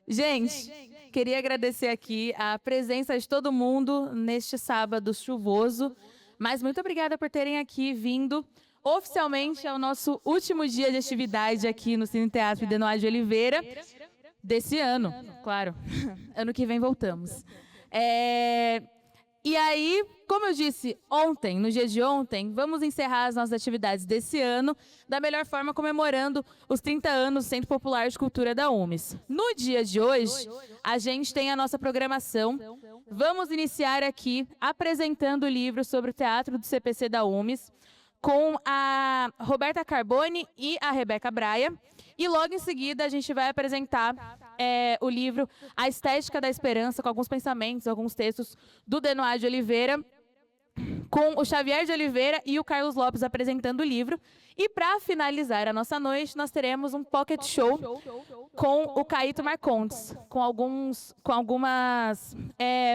Gente, queria agradecer aqui a presença de todo mundo neste sábado chuvoso, mas muito obrigada por terem aqui vindo. Oficialmente é o nosso último dia de atividade aqui no Cine Teatro Denoá de Oliveira, desse ano, claro. Ano que vem voltamos. E aí, como eu disse ontem, no dia de ontem, vamos encerrar as nossas atividades desse ano da melhor forma, comemorando os 30 anos do Centro Popular de Cultura da UMES. No dia de hoje, a gente tem a nossa programação. Vamos iniciar aqui apresentando o livro sobre o teatro do CPC da UMES, com a Roberta Carboni e a Rebeca Braia. E logo em seguida a gente vai apresentar o livro A Estética da Esperança, com alguns pensamentos, alguns textos do Denoá de Oliveira, com o Xavier de Oliveira e o Carlos Lopes apresentando o livro. E para finalizar a nossa noite, nós teremos um pocket show com o Caíto Marcondes, com algumas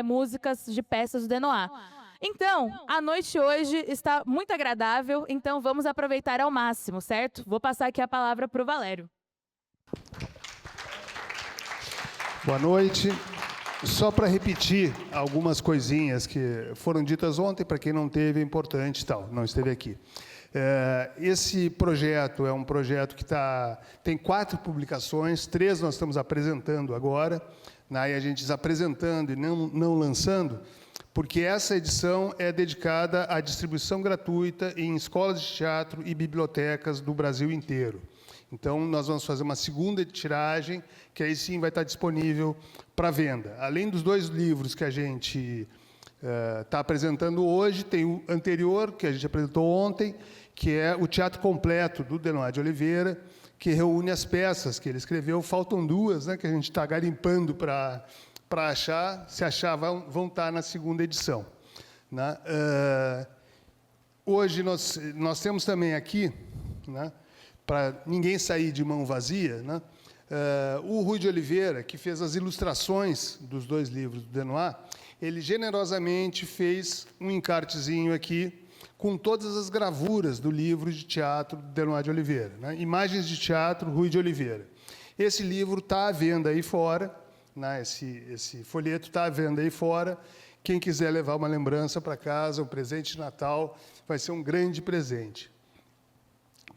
músicas de peças do Denoá. Então, a noite hoje está muito agradável, então vamos aproveitar ao máximo, certo? Vou passar aqui a palavra para o Valério. Boa noite. Só para repetir algumas coisinhas que foram ditas ontem, para quem não teve, é importante, não esteve aqui. Esse projeto é um projeto que tem 4 publicações, 3 nós estamos apresentando agora, e a gente está apresentando e não lançando, porque essa edição é dedicada à distribuição gratuita em escolas de teatro e bibliotecas do Brasil inteiro. Então, nós vamos fazer uma segunda tiragem, que aí sim vai estar disponível para venda. Além dos 2 livros que a gente está apresentando hoje, tem o anterior, que a gente apresentou ontem, que é o Teatro Completo, do Denoá de Oliveira, que reúne as peças que ele escreveu. Faltam 2, que a gente está garimpando para achar. Se achar, vão estar na segunda edição. Hoje nós temos também aqui, para ninguém sair de mão vazia, o Rui de Oliveira, que fez as ilustrações dos 2 livros do Denoá, ele generosamente fez um encartezinho aqui com todas as gravuras do livro de teatro do Denoá de Oliveira. Imagens de teatro, Rui de Oliveira. Esse livro está à venda aí fora, esse folheto está à venda aí fora. Quem quiser levar uma lembrança para casa, um presente de Natal, vai ser um grande presente.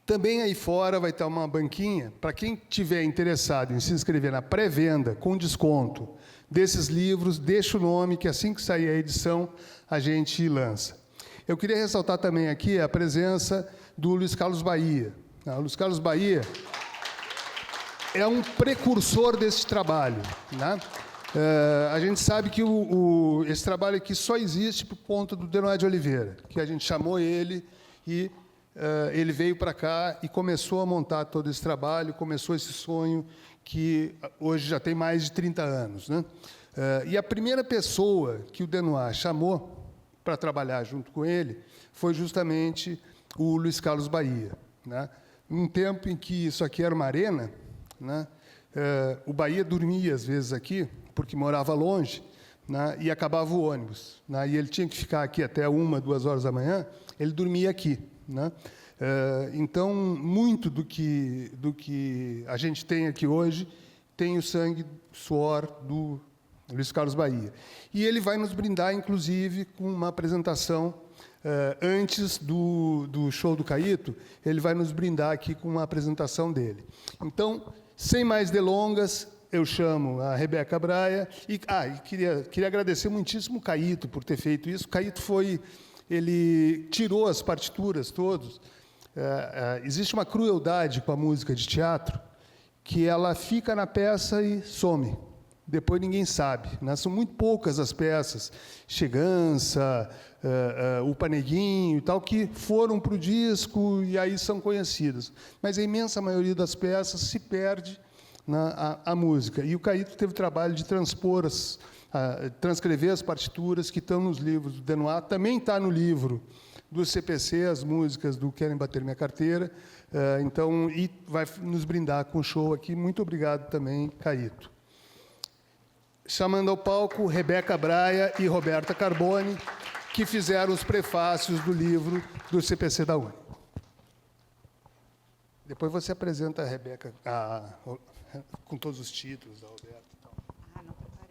Também aí fora vai estar uma banquinha, para quem tiver interessado em se inscrever na pré-venda, com desconto desses livros, deixa o nome, que assim que sair a edição, a gente lança. Eu queria ressaltar também aqui a presença do Luiz Carlos Bahia. O Luiz Carlos Bahia é um precursor desse trabalho. A gente sabe que esse trabalho aqui só existe por conta do Denoá de Oliveira, que a gente chamou ele e ele veio para cá e começou a montar todo esse trabalho, começou esse sonho que hoje já tem mais de 30 anos. E a primeira pessoa que o Denoá chamou para trabalhar junto com ele foi justamente o Luiz Carlos Bahia. Num tempo em que isso aqui era uma arena, o Bahia dormia, às vezes, aqui, porque morava longe, e acabava o ônibus. E ele tinha que ficar aqui até 1, 2 horas da manhã, ele dormia aqui. Então, muito do que a gente tem aqui hoje tem o sangue, suor do Luiz Carlos Bahia. E ele vai nos brindar, inclusive, com uma apresentação antes do show do Caíto, ele vai nos brindar aqui com uma apresentação dele. Então, sem mais delongas, eu chamo a Rebeca Braia e queria agradecer muitíssimo o Caíto por ter feito isso. O Caíto ele tirou as partituras todas. Existe uma crueldade com a música de teatro, que ela fica na peça e some. Depois ninguém sabe. São muito poucas as peças, Chegança, o Paneguinho e tal, que foram para o disco e aí são conhecidas. Mas a imensa maioria das peças se perde a música. E o Caíto teve o trabalho de transcrever as partituras que estão nos livros do Denoá. Também está no livro do CPC, as músicas do Querem Bater Minha Carteira. E vai nos brindar com o show aqui. Muito obrigado também, Caíto. Chamando ao palco Rebeca Braia e Roberta Carboni, que fizeram os prefácios do livro do CPC da UNE. Depois você apresenta a com todos os títulos da Roberta. Não preparei.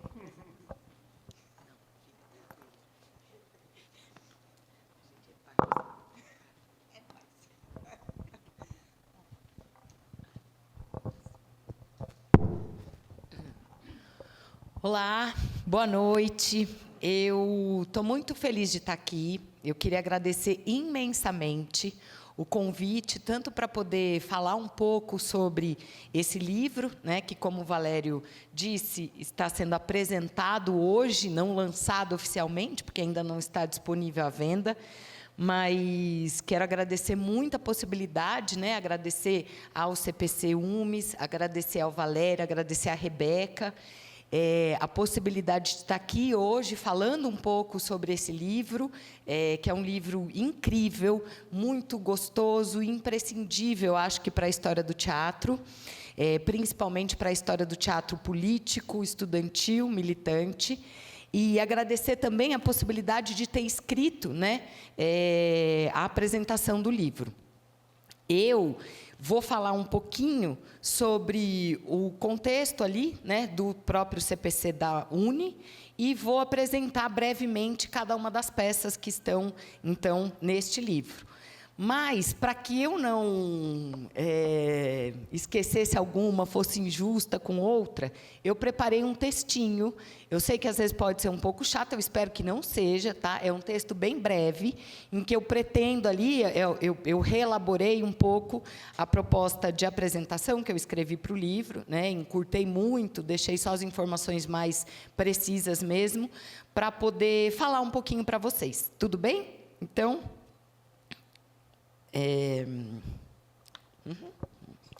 Olá, boa noite. Eu estou muito feliz de estar aqui. Eu queria agradecer imensamente o convite, tanto para poder falar um pouco sobre esse livro, né, que, como o Valério disse, está sendo apresentado hoje, não lançado oficialmente, porque ainda não está disponível à venda, mas quero agradecer muito a possibilidade, né, agradecer ao CPC UMES, agradecer ao Valério, agradecer à Rebeca, a possibilidade de estar aqui hoje falando um pouco sobre esse livro, que é um livro incrível, muito gostoso, imprescindível, acho que para a história do teatro, principalmente para a história do teatro político, estudantil, militante, e agradecer também a possibilidade de ter escrito, né, a apresentação do livro. Eu vou falar um pouquinho sobre o contexto ali, né, do próprio CPC da UNE, e vou apresentar brevemente cada uma das peças que estão, então, neste livro. Mas, para que eu não esquecesse alguma, fosse injusta com outra, eu preparei um textinho. Eu sei que, às vezes, pode ser um pouco chato, eu espero que não seja, tá? É um texto bem breve, em que eu pretendo ali, eu reelaborei um pouco a proposta de apresentação que eu escrevi para o livro, né? Encurtei muito, deixei só as informações mais precisas mesmo, para poder falar um pouquinho para vocês. Tudo bem? Então...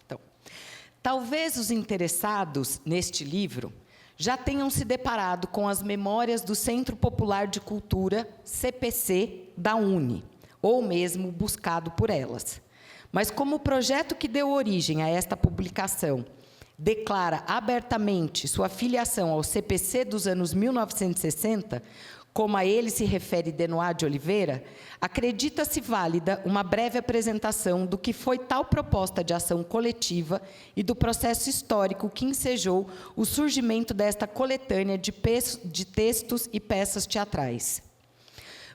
Então, talvez os interessados neste livro já tenham se deparado com as memórias do Centro Popular de Cultura, CPC, da UNE, ou mesmo buscado por elas. Mas, como o projeto que deu origem a esta publicação declara abertamente sua filiação ao CPC dos anos 1960, como a ele se refere Denoá de Oliveira, acredita-se válida uma breve apresentação do que foi tal proposta de ação coletiva e do processo histórico que ensejou o surgimento desta coletânea de textos e peças teatrais.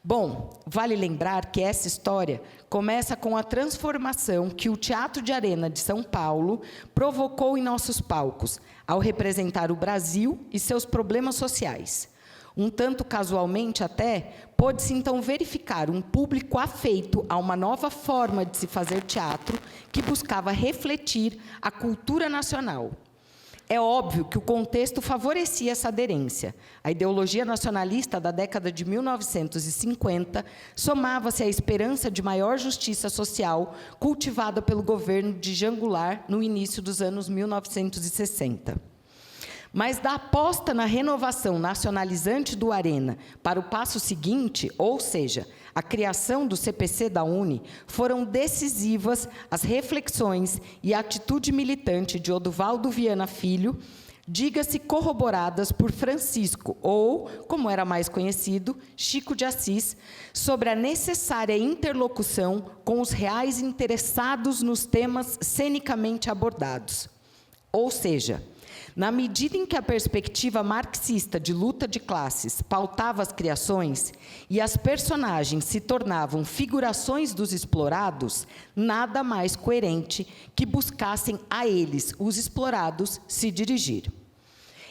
Bom, vale lembrar que essa história começa com a transformação que o Teatro de Arena de São Paulo provocou em nossos palcos, ao representar o Brasil e seus problemas sociais. Um tanto casualmente até, pôde-se então verificar um público afeito a uma nova forma de se fazer teatro que buscava refletir a cultura nacional. É óbvio que o contexto favorecia essa aderência. A ideologia nacionalista da década de 1950 somava-se à esperança de maior justiça social cultivada pelo governo de Jean Goulart no início dos anos 1960. Mas da aposta na renovação nacionalizante do Arena para o passo seguinte, ou seja, a criação do CPC da UNE, foram decisivas as reflexões e a atitude militante de Oduvaldo Viana Filho, diga-se corroboradas por Francisco, ou, como era mais conhecido, Chico de Assis, sobre a necessária interlocução com os reais interessados nos temas cenicamente abordados. Ou seja, na medida em que a perspectiva marxista de luta de classes pautava as criações e as personagens se tornavam figurações dos explorados, nada mais coerente que buscassem a eles, os explorados, se dirigir.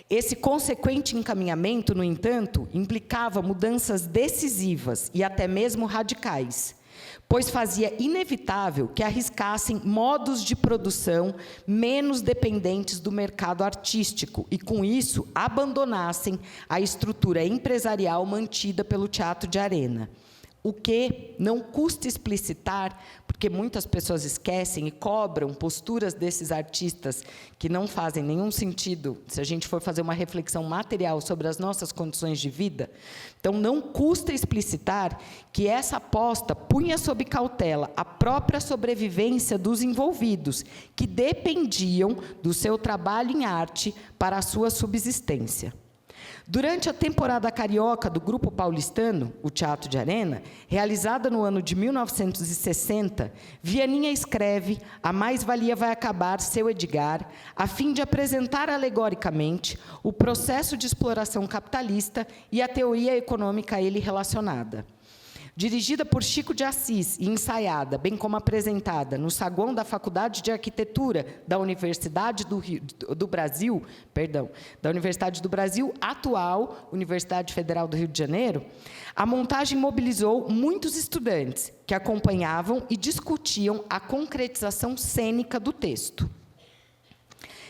Esse consequente encaminhamento, no entanto, implicava mudanças decisivas e até mesmo radicais, pois fazia inevitável que arriscassem modos de produção menos dependentes do mercado artístico e, com isso, abandonassem a estrutura empresarial mantida pelo Teatro de Arena. O que não custa explicitar, porque muitas pessoas esquecem e cobram posturas desses artistas que não fazem nenhum sentido, se a gente for fazer uma reflexão material sobre as nossas condições de vida. Então, não custa explicitar que essa aposta punha sob cautela a própria sobrevivência dos envolvidos, que dependiam do seu trabalho em arte para a sua subsistência. Durante a temporada carioca do Grupo Paulistano, o Teatro de Arena, realizada no ano de 1960, Vianinha escreve A Mais-Valia Vai Acabar, Seu Edgar, a fim de apresentar alegoricamente o processo de exploração capitalista e a teoria econômica a ele relacionada. Dirigida por Chico de Assis e ensaiada, bem como apresentada, no saguão da Faculdade de Arquitetura da Universidade do Brasil, atual Universidade Federal do Rio de Janeiro, a montagem mobilizou muitos estudantes que acompanhavam e discutiam a concretização cênica do texto.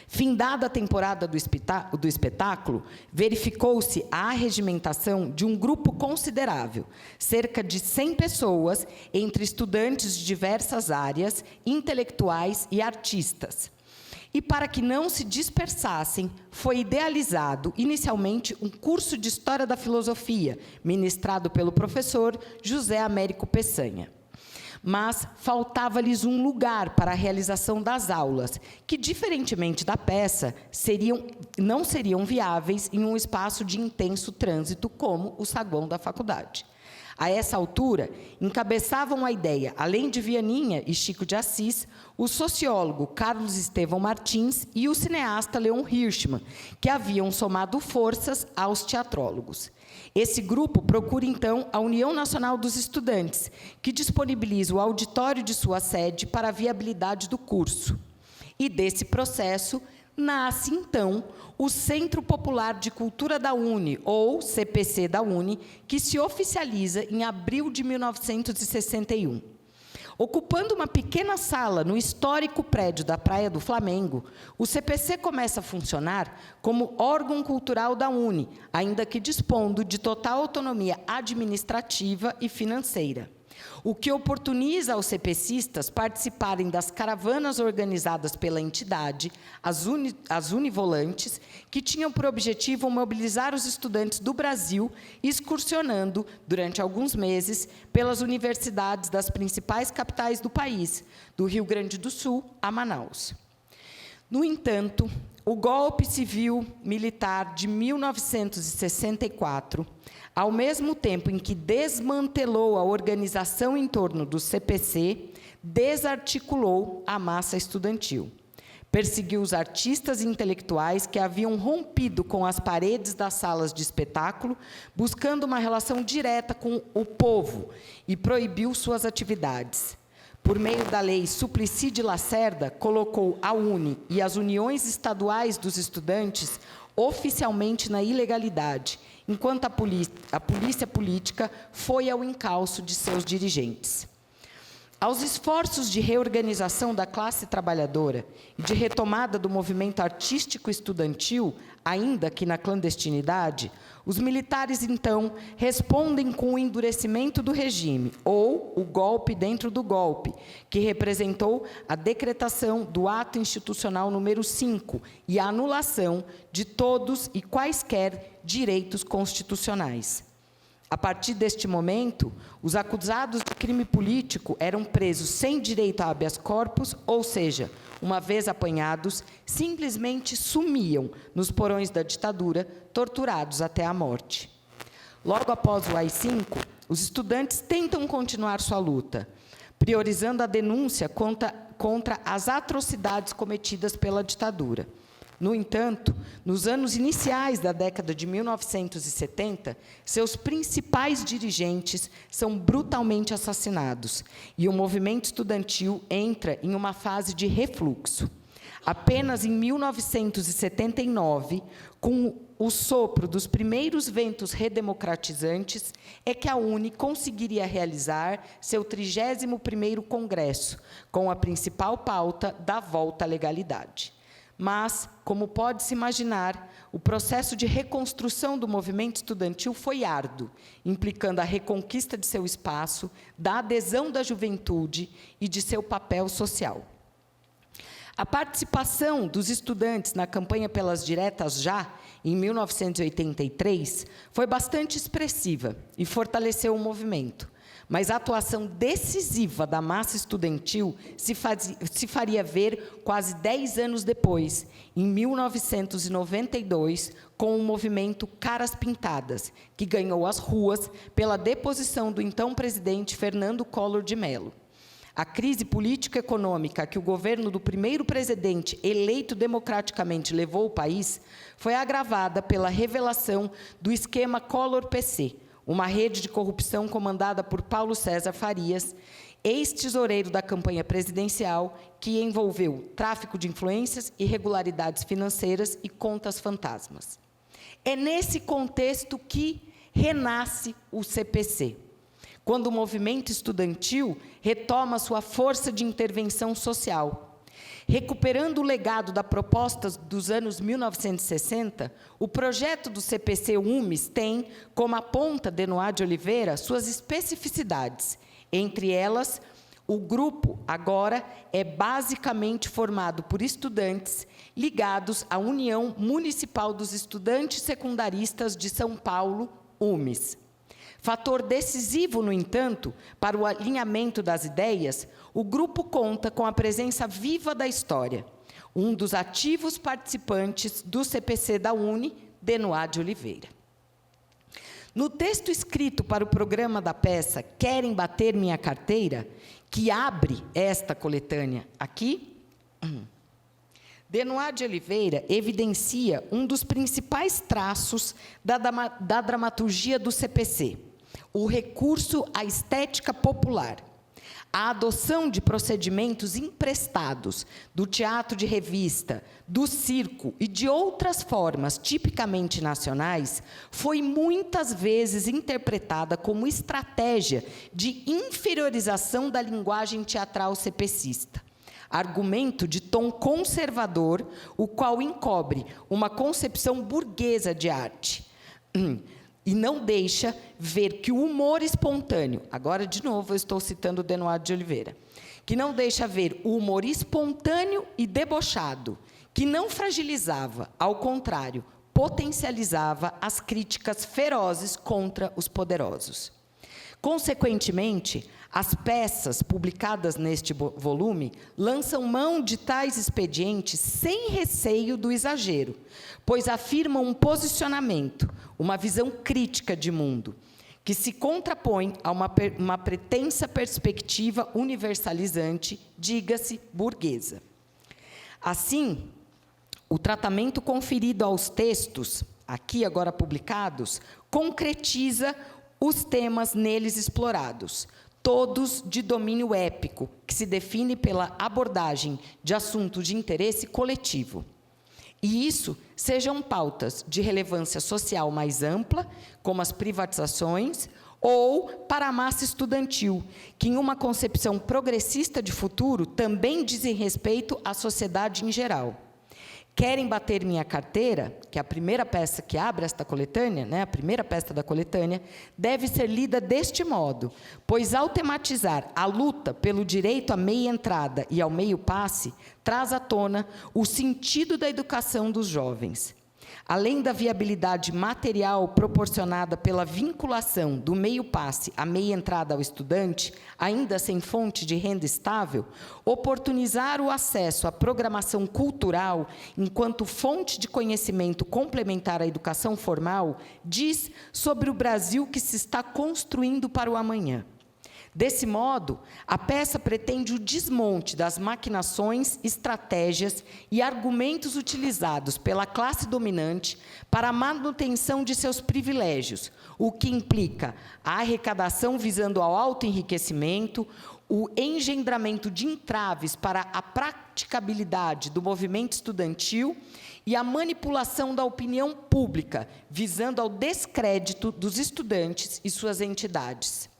Findada a temporada do espetáculo, verificou-se a arregimentação de um grupo considerável, cerca de 100 pessoas, entre estudantes de diversas áreas, intelectuais e artistas. E para que não se dispersassem, foi idealizado, inicialmente, um curso de História da Filosofia, ministrado pelo professor José Américo Peçanha. Mas faltava-lhes um lugar para a realização das aulas, que, diferentemente da peça, não seriam viáveis em um espaço de intenso trânsito, como o saguão da faculdade. A essa altura, encabeçavam a ideia, além de Vianinha e Chico de Assis, o sociólogo Carlos Estevão Martins e o cineasta Leon Hirschman, que haviam somado forças aos teatrólogos. Esse grupo procura, então, a União Nacional dos Estudantes, que disponibiliza o auditório de sua sede para a viabilidade do curso. E, desse processo, nasce, então, o Centro Popular de Cultura da UNE, ou CPC da UNE, que se oficializa em abril de 1961. Ocupando uma pequena sala no histórico prédio da Praia do Flamengo, o CPC começa a funcionar como órgão cultural da UNE, ainda que dispondo de total autonomia administrativa e financeira, o que oportuniza aos CPCistas participarem das caravanas organizadas pela entidade, as Univolantes, que tinham por objetivo mobilizar os estudantes do Brasil, excursionando, durante alguns meses, pelas universidades das principais capitais do país, do Rio Grande do Sul a Manaus. No entanto, o golpe civil-militar de 1964, ao mesmo tempo em que desmantelou a organização em torno do CPC, desarticulou a massa estudantil. Perseguiu os artistas e intelectuais que haviam rompido com as paredes das salas de espetáculo, buscando uma relação direta com o povo, e proibiu suas atividades. Por meio da lei Suplicy de Lacerda, colocou a UNE e as uniões estaduais dos estudantes oficialmente na ilegalidade, enquanto a polícia política foi ao encalço de seus dirigentes. Aos esforços de reorganização da classe trabalhadora e de retomada do movimento artístico estudantil, ainda que na clandestinidade, os militares, então, respondem com o endurecimento do regime, ou o golpe dentro do golpe, que representou a decretação do ato institucional número 5 e a anulação de todos e quaisquer direitos constitucionais. A partir deste momento, os acusados de crime político eram presos sem direito a habeas corpus, ou seja, uma vez apanhados, simplesmente sumiam nos porões da ditadura, torturados até a morte. Logo após o AI-5, os estudantes tentam continuar sua luta, priorizando a denúncia contra as atrocidades cometidas pela ditadura. No entanto, nos anos iniciais da década de 1970, seus principais dirigentes são brutalmente assassinados e o movimento estudantil entra em uma fase de refluxo. Apenas em 1979, com o sopro dos primeiros ventos redemocratizantes, é que a UNE conseguiria realizar seu 31º Congresso, com a principal pauta da volta à legalidade. Mas, como pode-se imaginar, o processo de reconstrução do movimento estudantil foi árduo, implicando a reconquista de seu espaço, da adesão da juventude e de seu papel social. A participação dos estudantes na campanha pelas diretas já, em 1983, foi bastante expressiva e fortaleceu o movimento. mas a atuação decisiva da massa estudantil se faria ver quase 10 anos depois, em 1992, com o movimento Caras Pintadas, que ganhou as ruas pela deposição do então presidente Fernando Collor de Mello. A crise político-econômica que o governo do primeiro presidente eleito democraticamente levou ao país foi agravada pela revelação do esquema Collor-PC, uma rede de corrupção comandada por Paulo César Farias, ex-tesoureiro da campanha presidencial, que envolveu tráfico de influências, irregularidades financeiras e contas fantasmas. É nesse contexto que renasce o CPC, quando o movimento estudantil retoma sua força de intervenção social. Recuperando o legado da proposta dos anos 1960, o projeto do CPC-UMES tem, como aponta Denoá de Oliveira, suas especificidades. Entre elas, o grupo, agora, é basicamente formado por estudantes ligados à União Municipal dos Estudantes Secundaristas de São Paulo, UMES. Fator decisivo, no entanto, para o alinhamento das ideias, o grupo conta com a presença viva da história. Um dos ativos participantes do CPC da UNE, Denoá de Oliveira. No texto escrito para o programa da peça Querem Bater Minha Carteira, que abre esta coletânea aqui, Denoá de Oliveira evidencia um dos principais traços da dramaturgia do CPC, o recurso à estética popular, a adoção de procedimentos emprestados do teatro de revista, do circo e de outras formas tipicamente nacionais, foi muitas vezes interpretada como estratégia de inferiorização da linguagem teatral cepecista. Argumento de tom conservador, o qual encobre uma concepção burguesa de arte. E não deixa ver que o humor espontâneo, agora, de novo, eu estou citando Denoá de Oliveira, que não deixa ver o humor espontâneo e debochado, que não fragilizava, ao contrário, potencializava as críticas ferozes contra os poderosos. Consequentemente, as peças publicadas neste volume lançam mão de tais expedientes sem receio do exagero, pois afirmam um posicionamento, uma visão crítica de mundo, que se contrapõe a uma pretensa perspectiva universalizante, diga-se, burguesa. Assim, o tratamento conferido aos textos, aqui agora publicados, concretiza os temas neles explorados, todos de domínio épico, que se define pela abordagem de assuntos de interesse coletivo. E isso sejam pautas de relevância social mais ampla, como as privatizações, ou para a massa estudantil, que, em uma concepção progressista de futuro, também dizem respeito à sociedade em geral. Querem Bater Minha Carteira, que é a primeira peça que abre esta coletânea, né, a primeira peça da coletânea, deve ser lida deste modo, pois, ao tematizar a luta pelo direito à meia entrada e ao meio passe, traz à tona o sentido da educação dos jovens. Além da viabilidade material proporcionada pela vinculação do meio passe à meia entrada ao estudante, ainda sem fonte de renda estável, oportunizar o acesso à programação cultural enquanto fonte de conhecimento complementar à educação formal, diz sobre o Brasil que se está construindo para o amanhã. Desse modo, a peça pretende o desmonte das maquinações, estratégias e argumentos utilizados pela classe dominante para a manutenção de seus privilégios, o que implica a arrecadação visando ao autoenriquecimento, o engendramento de entraves para a praticabilidade do movimento estudantil e a manipulação da opinião pública, visando ao descrédito dos estudantes e suas entidades.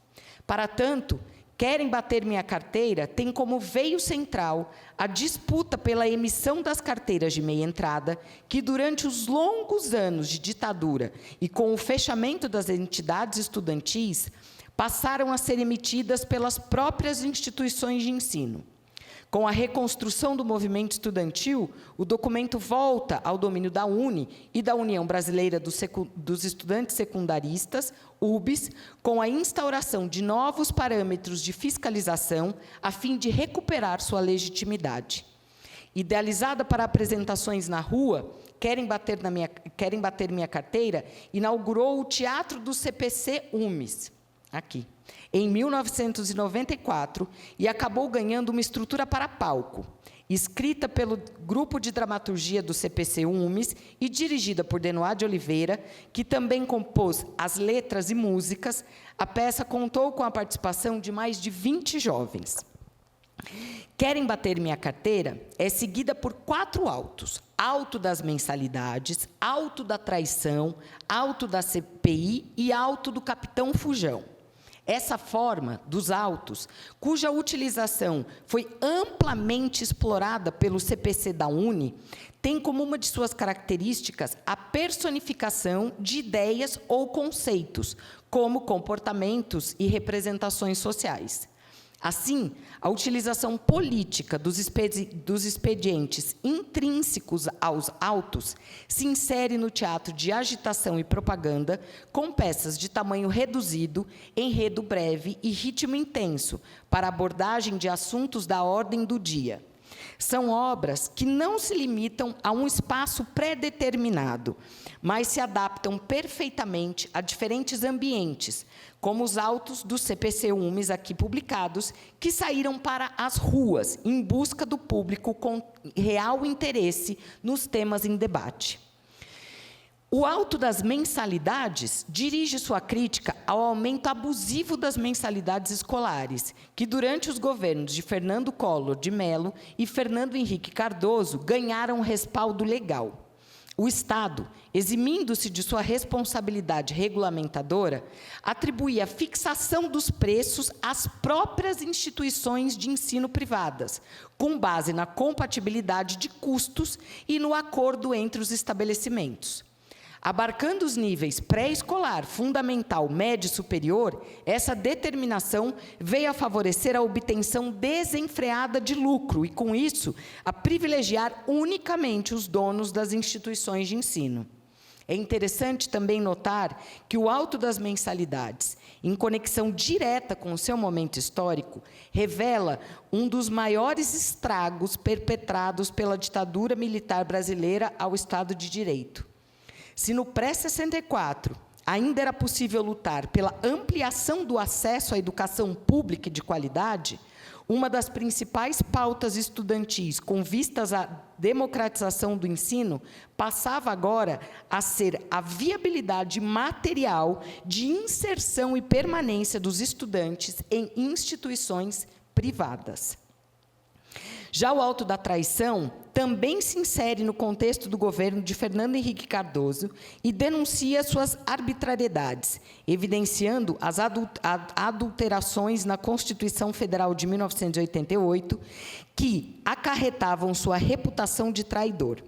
Para tanto, Querem Bater Minha Carteira tem como veio central a disputa pela emissão das carteiras de meia entrada, que, durante os longos anos de ditadura e com o fechamento das entidades estudantis, passaram a ser emitidas pelas próprias instituições de ensino. Com a reconstrução do movimento estudantil, o documento volta ao domínio da UNE e da União Brasileira dos Estudantes Secundaristas, UBS, com a instauração de novos parâmetros de fiscalização, a fim de recuperar sua legitimidade. Idealizada para apresentações na rua, Querem Bater Minha Carteira inaugurou o Teatro do CPC UMES, aqui, em 1994, e acabou ganhando uma estrutura para palco. Escrita pelo grupo de dramaturgia do CPC UMES e dirigida por Denoá de Oliveira, que também compôs as letras e músicas, a peça contou com a participação de mais de 20 jovens. Querem Bater Minha Carteira é seguida por 4 autos: auto das mensalidades, auto da traição, auto da CPI e auto do capitão Fujão. Essa forma dos autos, cuja utilização foi amplamente explorada pelo CPC da UNE, tem como uma de suas características a personificação de ideias ou conceitos, como comportamentos e representações sociais. Assim, a utilização política dos expedientes intrínsecos aos autos se insere no teatro de agitação e propaganda, com peças de tamanho reduzido, enredo breve e ritmo intenso, para abordagem de assuntos da ordem do dia. São obras que não se limitam a um espaço pré-determinado, mas se adaptam perfeitamente a diferentes ambientes, como os autos do CPC UMES aqui publicados, que saíram para as ruas em busca do público com real interesse nos temas em debate. O auto das mensalidades dirige sua crítica ao aumento abusivo das mensalidades escolares, que durante os governos de Fernando Collor de Mello e Fernando Henrique Cardoso ganharam respaldo legal. O Estado, eximindo-se de sua responsabilidade regulamentadora, atribuía a fixação dos preços às próprias instituições de ensino privadas, com base na compatibilidade de custos e no acordo entre os estabelecimentos. Abarcando os níveis pré-escolar, fundamental, médio e superior, essa determinação veio a favorecer a obtenção desenfreada de lucro e, com isso, a privilegiar unicamente os donos das instituições de ensino. É interessante também notar que o auto das mensalidades, em conexão direta com o seu momento histórico, revela um dos maiores estragos perpetrados pela ditadura militar brasileira ao Estado de Direito. Se no pré-64 ainda era possível lutar pela ampliação do acesso à educação pública e de qualidade, uma das principais pautas estudantis com vistas à democratização do ensino passava agora a ser a viabilidade material de inserção e permanência dos estudantes em instituições privadas. Já o auto da traição também se insere no contexto do governo de Fernando Henrique Cardoso e denuncia suas arbitrariedades, evidenciando as adulterações na Constituição Federal de 1988, que acarretavam sua reputação de traidor.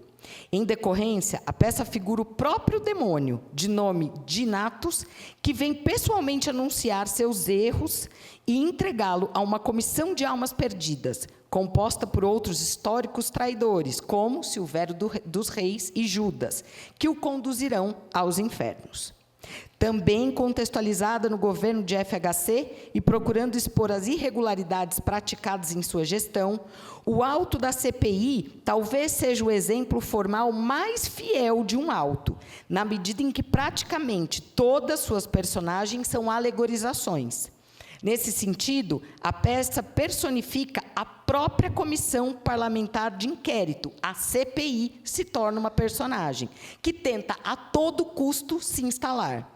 Em decorrência, a peça figura o próprio demônio, de nome Dinatus, que vem pessoalmente anunciar seus erros e entregá-lo a uma comissão de almas perdidas, composta por outros históricos traidores, como Silvério dos Reis e Judas, que o conduzirão aos infernos. Também contextualizada no governo de FHC e procurando expor as irregularidades praticadas em sua gestão, o auto da CPI talvez seja o exemplo formal mais fiel de um auto, na medida em que praticamente todas suas personagens são alegorizações. Nesse sentido, a peça personifica a própria Comissão Parlamentar de Inquérito. A CPI se torna uma personagem que tenta a todo custo se instalar.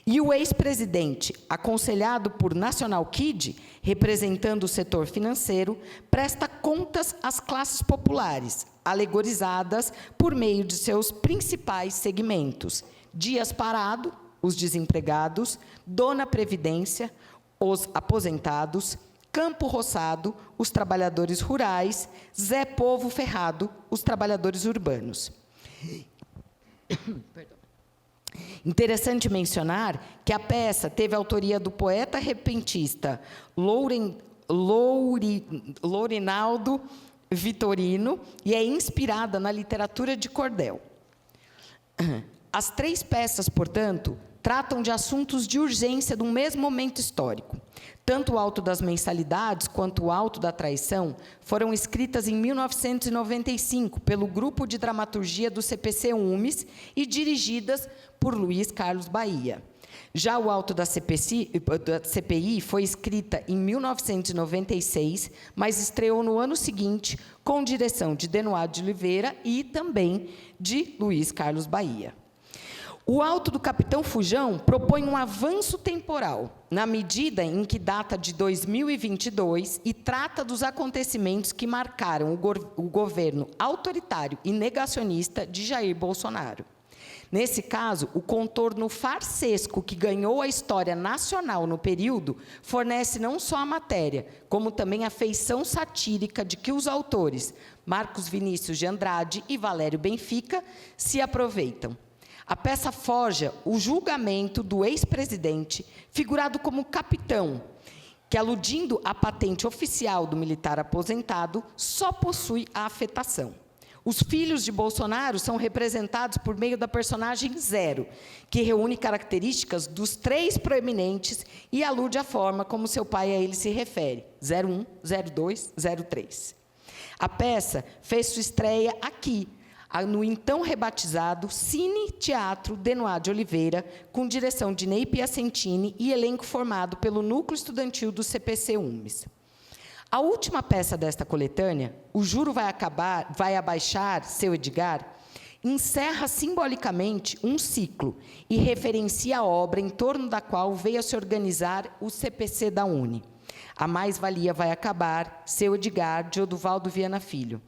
E o ex-presidente, aconselhado por National Kid, representando o setor financeiro, presta contas às classes populares, alegorizadas por meio de seus principais segmentos: Dias Parado, os desempregados; Dona Previdência, os aposentados; Campo Roçado, os trabalhadores rurais; Zé Povo Ferrado, os trabalhadores urbanos. Perdão. Interessante mencionar que a peça teve a autoria do poeta repentista Lourinaldo Vitorino e é inspirada na literatura de cordel. As 3 peças, portanto, tratam de assuntos de urgência de um mesmo momento histórico. Tanto o Alto das Mensalidades quanto o Alto da Traição foram escritas em 1995 pelo Grupo de Dramaturgia do CPC UMES e dirigidas por Luiz Carlos Bahia. Já o Alto da CPI foi escrita em 1996, mas estreou no ano seguinte com direção de Denoir de Oliveira e também de Luiz Carlos Bahia. O Auto do Capitão Fujão propõe um avanço temporal, na medida em que data de 2022 e trata dos acontecimentos que marcaram o governo autoritário e negacionista de Jair Bolsonaro. Nesse caso, o contorno farsesco que ganhou a história nacional no período fornece não só a matéria, como também a feição satírica de que os autores, Marcos Vinícius de Andrade e Valério Benfica, se aproveitam. A peça forja o julgamento do ex-presidente, figurado como capitão, que, aludindo à patente oficial do militar aposentado, só possui a afetação. Os filhos de Bolsonaro são representados por meio da personagem Zero, que reúne características dos 3 proeminentes e alude à forma como seu pai a ele se refere, 01, 02, 03. A peça fez sua estreia aqui, no então rebatizado Cine Teatro Denoir de Oliveira, com direção de Ney Piacentini e elenco formado pelo Núcleo Estudantil do CPC UMES. A última peça desta coletânea, O Juro vai abaixar, seu Edgar, encerra simbolicamente um ciclo e referencia a obra em torno da qual veio a se organizar o CPC da UNE. A mais-valia vai acabar, seu Edgar, de Oduvaldo Viana Filho.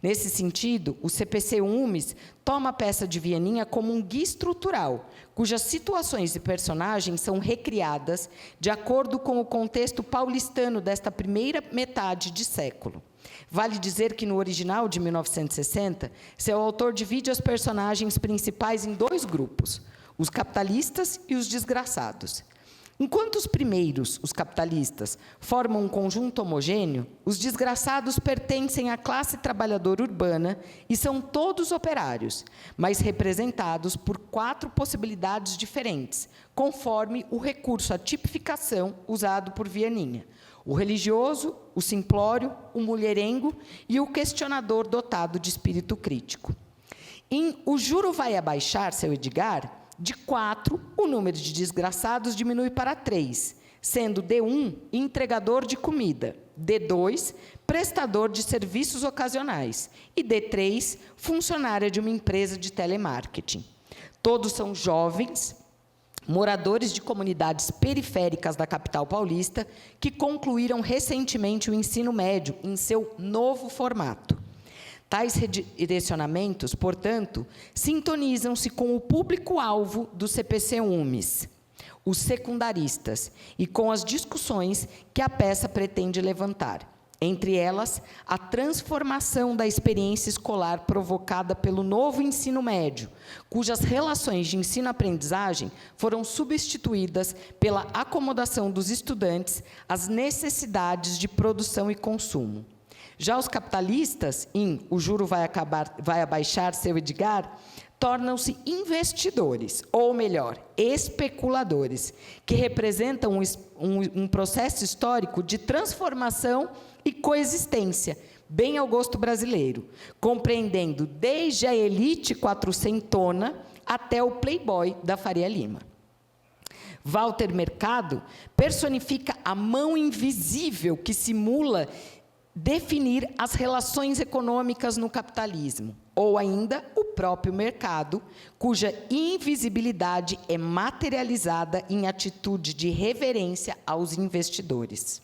Nesse sentido, o CPC UMES toma a peça de Vianinha como um guia estrutural, cujas situações e personagens são recriadas de acordo com o contexto paulistano desta primeira metade de século. Vale dizer que, no original de 1960, seu autor divide os personagens principais em 2 grupos, os capitalistas e os desgraçados. Enquanto os primeiros, os capitalistas, formam um conjunto homogêneo, os desgraçados pertencem à classe trabalhadora urbana e são todos operários, mas representados por 4 possibilidades diferentes, conforme o recurso à tipificação usado por Vianinha: o religioso, o simplório, o mulherengo e o questionador dotado de espírito crítico. Em O Juro vai abaixar, seu Edgar, de 4, o número de desgraçados diminui para 3, sendo D1 entregador de comida, D2 prestador de serviços ocasionais e D3 funcionária de uma empresa de telemarketing. Todos são jovens, moradores de comunidades periféricas da capital paulista, que concluíram recentemente o ensino médio em seu novo formato. Tais redirecionamentos, portanto, sintonizam-se com o público-alvo do CPC UMES, os secundaristas, e com as discussões que a peça pretende levantar. Entre elas, a transformação da experiência escolar provocada pelo novo ensino médio, cujas relações de ensino-aprendizagem foram substituídas pela acomodação dos estudantes às necessidades de produção e consumo. Já os capitalistas, em O Juro vai abaixar, seu Edgar, tornam-se investidores, ou melhor, especuladores, que representam um processo histórico de transformação e coexistência, bem ao gosto brasileiro, compreendendo desde a elite quatrocentona até o playboy da Faria Lima. Walter Mercado personifica a mão invisível que simula definir as relações econômicas no capitalismo, ou ainda o próprio mercado, cuja invisibilidade é materializada em atitude de reverência aos investidores.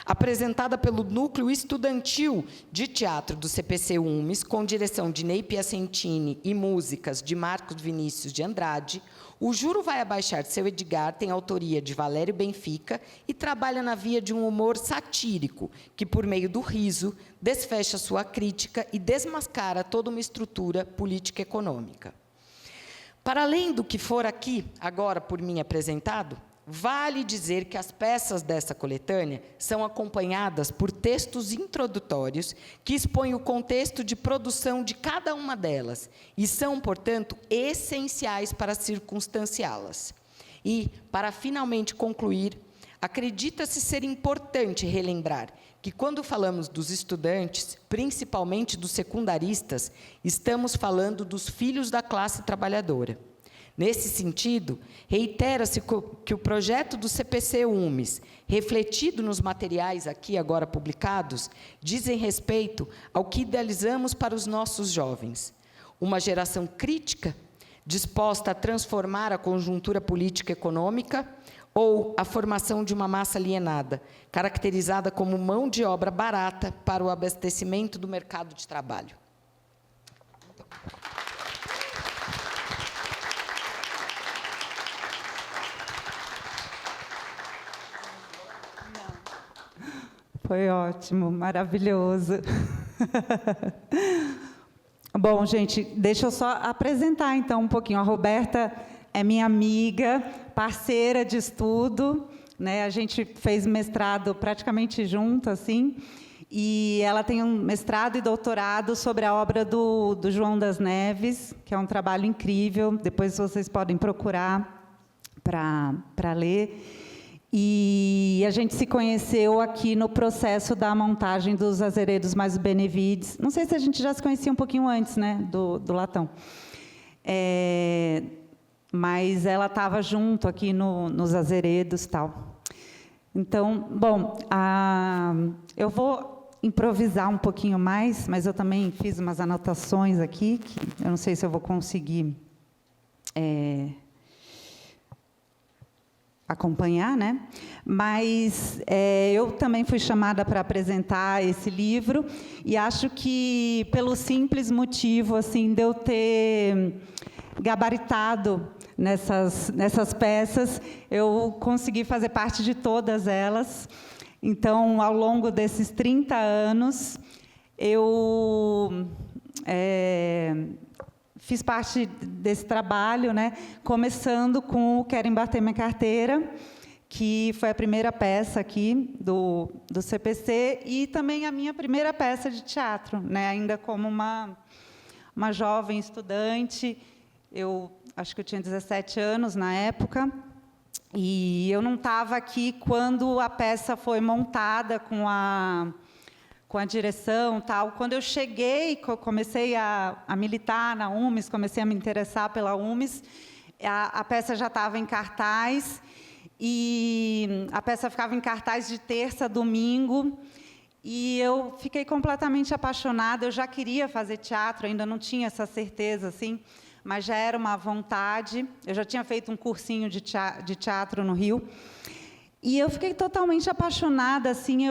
Apresentada pelo Núcleo Estudantil de Teatro do CPC UMES, com direção de Ney Piacentini e músicas de Marcos Vinícius de Andrade, O Juro vai abaixar, seu Edgar tem autoria de Valério Benfica e trabalha na via de um humor satírico, que, por meio do riso, desfecha sua crítica e desmascara toda uma estrutura política e econômica. Para além do que for aqui, agora, por mim apresentado, Vale dizer que as peças dessa coletânea são acompanhadas por textos introdutórios que expõem o contexto de produção de cada uma delas e são, portanto, essenciais para circunstanciá-las. E, para finalmente concluir, acredita-se ser importante relembrar que, quando falamos dos estudantes, principalmente dos secundaristas, estamos falando dos filhos da classe trabalhadora. Nesse sentido, reitera-se que o projeto do CPC-UMES, refletido nos materiais aqui agora publicados, dizem respeito ao que idealizamos para os nossos jovens. Uma geração crítica, disposta a transformar a conjuntura política e econômica, ou a formação de uma massa alienada, caracterizada como mão de obra barata para o abastecimento do mercado de trabalho. Foi ótimo, maravilhoso. Bom, gente, deixa eu só apresentar, então, um pouquinho. A Roberta é minha amiga, parceira de estudo, né? A gente fez mestrado praticamente junto, assim, e ela tem um mestrado e doutorado sobre a obra do João das Neves, que é um trabalho incrível, depois vocês podem procurar para ler. E a gente se conheceu aqui no processo da montagem dos Azeredos mais Benevides. Não sei se a gente já se conhecia um pouquinho antes, né, do Latão. Mas ela estava junto aqui nos Azeredos e tal. Então, bom, eu vou improvisar um pouquinho mais, mas eu também fiz umas anotações aqui, que eu não sei se eu vou conseguir acompanhar, né? Mas eu também fui chamada para apresentar esse livro e acho que pelo simples motivo assim de eu ter gabaritado nessas peças, eu consegui fazer parte de todas elas. Então, ao longo desses 30 anos, eu fiz parte desse trabalho, né, começando com o Quero Bater Minha Carteira, que foi a primeira peça aqui do CPC, e também a minha primeira peça de teatro, né, ainda como uma jovem estudante. Eu acho que eu tinha 17 anos na época, e eu não estava aqui quando a peça foi montada com a direção, tal. Quando eu cheguei, comecei a militar na UMES, comecei a me interessar pela UMES, a peça já estava em cartaz, e a peça ficava em cartaz de terça a domingo, e eu fiquei completamente apaixonada. Eu já queria fazer teatro, ainda não tinha essa certeza, assim, mas já era uma vontade. Eu já tinha feito um cursinho de teatro no Rio, e eu fiquei totalmente apaixonada, assim.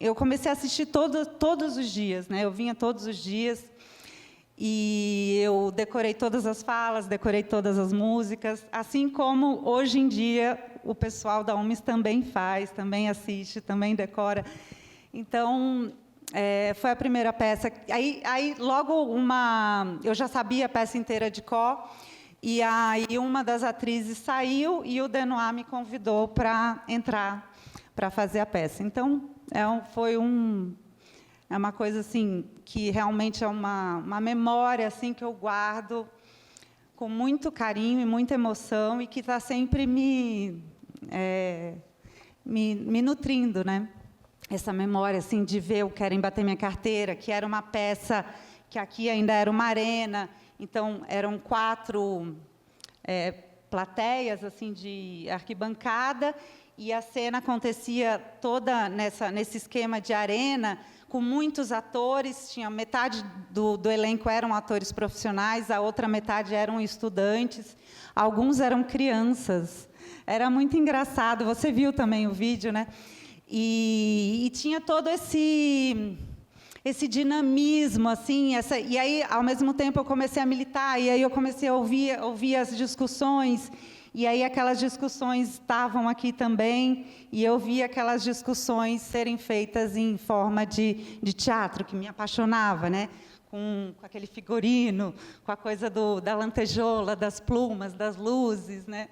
Eu comecei a assistir todos os dias, né? Eu vinha todos os dias e eu decorei todas as falas, decorei todas as músicas, assim como hoje em dia o pessoal da UMES também faz, também assiste, também decora. Então, foi a primeira peça. Aí logo eu já sabia a peça inteira de cor, e aí uma das atrizes saiu e o Denoir me convidou para entrar para fazer a peça. Então, foi uma coisa assim que realmente é uma memória assim que eu guardo com muito carinho e muita emoção, e que está sempre me nutrindo, né? Essa memória assim de ver o Quero Bater Minha Carteira, que era uma peça que aqui ainda era uma arena, então eram 4 plateias assim de arquibancada, e a cena acontecia toda nesse esquema de arena, com muitos atores. Tinha metade do elenco eram atores profissionais, a outra metade eram estudantes, alguns eram crianças. Era muito engraçado, você viu também o vídeo, né? E tinha todo esse dinamismo, assim, e aí, ao mesmo tempo, eu comecei a militar, e aí eu comecei a ouvir as discussões. E aí aquelas discussões estavam aqui também, e eu vi aquelas discussões serem feitas em forma de teatro, que me apaixonava, né? Com aquele figurino, com a coisa da lantejola, das plumas, das luzes, né?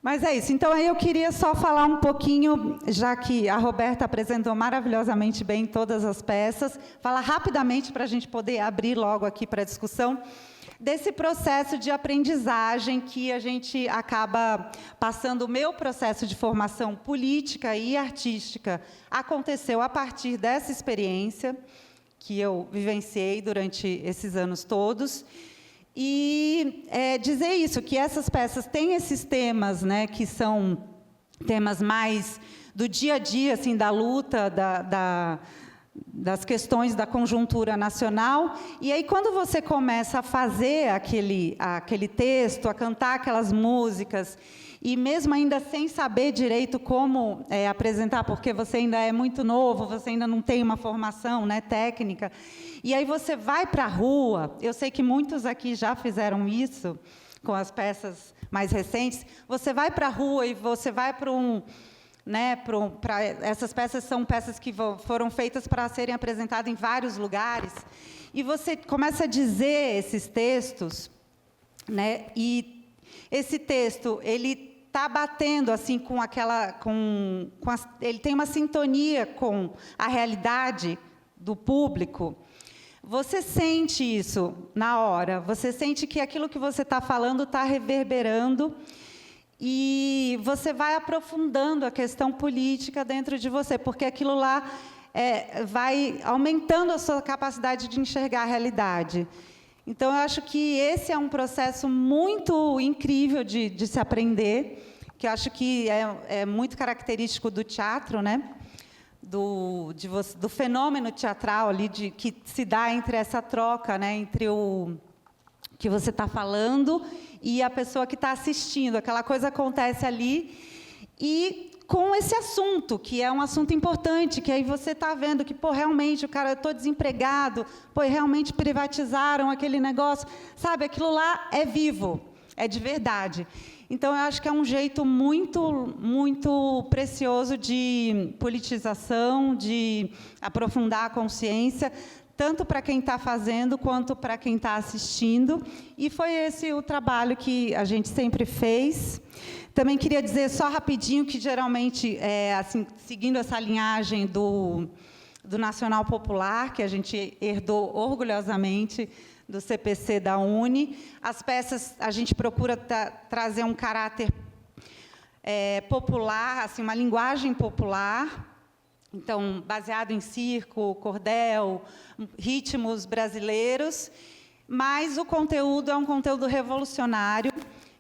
Mas é isso. Então, aí eu queria só falar um pouquinho, já que a Roberta apresentou maravilhosamente bem todas as peças, falar rapidamente para a gente poder abrir logo aqui para a discussão, desse processo de aprendizagem que a gente acaba passando. O meu processo de formação política e artística aconteceu a partir dessa experiência que eu vivenciei durante esses anos todos. E dizer isso, que essas peças têm esses temas, né, que são temas mais do dia a dia, assim, da luta, das questões da conjuntura nacional. E aí, quando você começa a fazer aquele texto, a cantar aquelas músicas, e mesmo ainda sem saber direito como apresentar, porque você ainda é muito novo, você ainda não tem uma formação, né, técnica, e aí você vai para a rua, eu sei que muitos aqui já fizeram isso, com as peças mais recentes, você vai para a rua e você vai para essas peças são peças que foram feitas para serem apresentadas em vários lugares, e você começa a dizer esses textos, né, e esse texto, ele está batendo assim ele tem uma sintonia com a realidade do público. Você sente isso na hora, você sente que aquilo que você está falando está reverberando, e você vai aprofundando a questão política dentro de você, porque aquilo lá vai aumentando a sua capacidade de enxergar a realidade. Então, eu acho que esse é um processo muito incrível de se aprender, que eu acho que é muito característico do teatro, né? Do fenômeno teatral ali, que se dá entre essa troca, né? Entre o que você está falando e a pessoa que está assistindo. Aquela coisa acontece ali, e com esse assunto, que é um assunto importante, que aí você está vendo que, realmente, eu estou desempregado, realmente privatizaram aquele negócio, sabe? Aquilo lá é vivo, é de verdade. Então, eu acho que é um jeito muito, muito precioso de politização, de aprofundar a consciência, tanto para quem está fazendo, quanto para quem está assistindo. E foi esse o trabalho que a gente sempre fez. Também queria dizer, só rapidinho, que geralmente, assim, seguindo essa linhagem do Nacional Popular, que a gente herdou orgulhosamente do CPC da UNE, as peças, a gente procura trazer um caráter popular, assim, uma linguagem popular, então, baseado em circo, cordel, ritmos brasileiros, mas o conteúdo é um conteúdo revolucionário,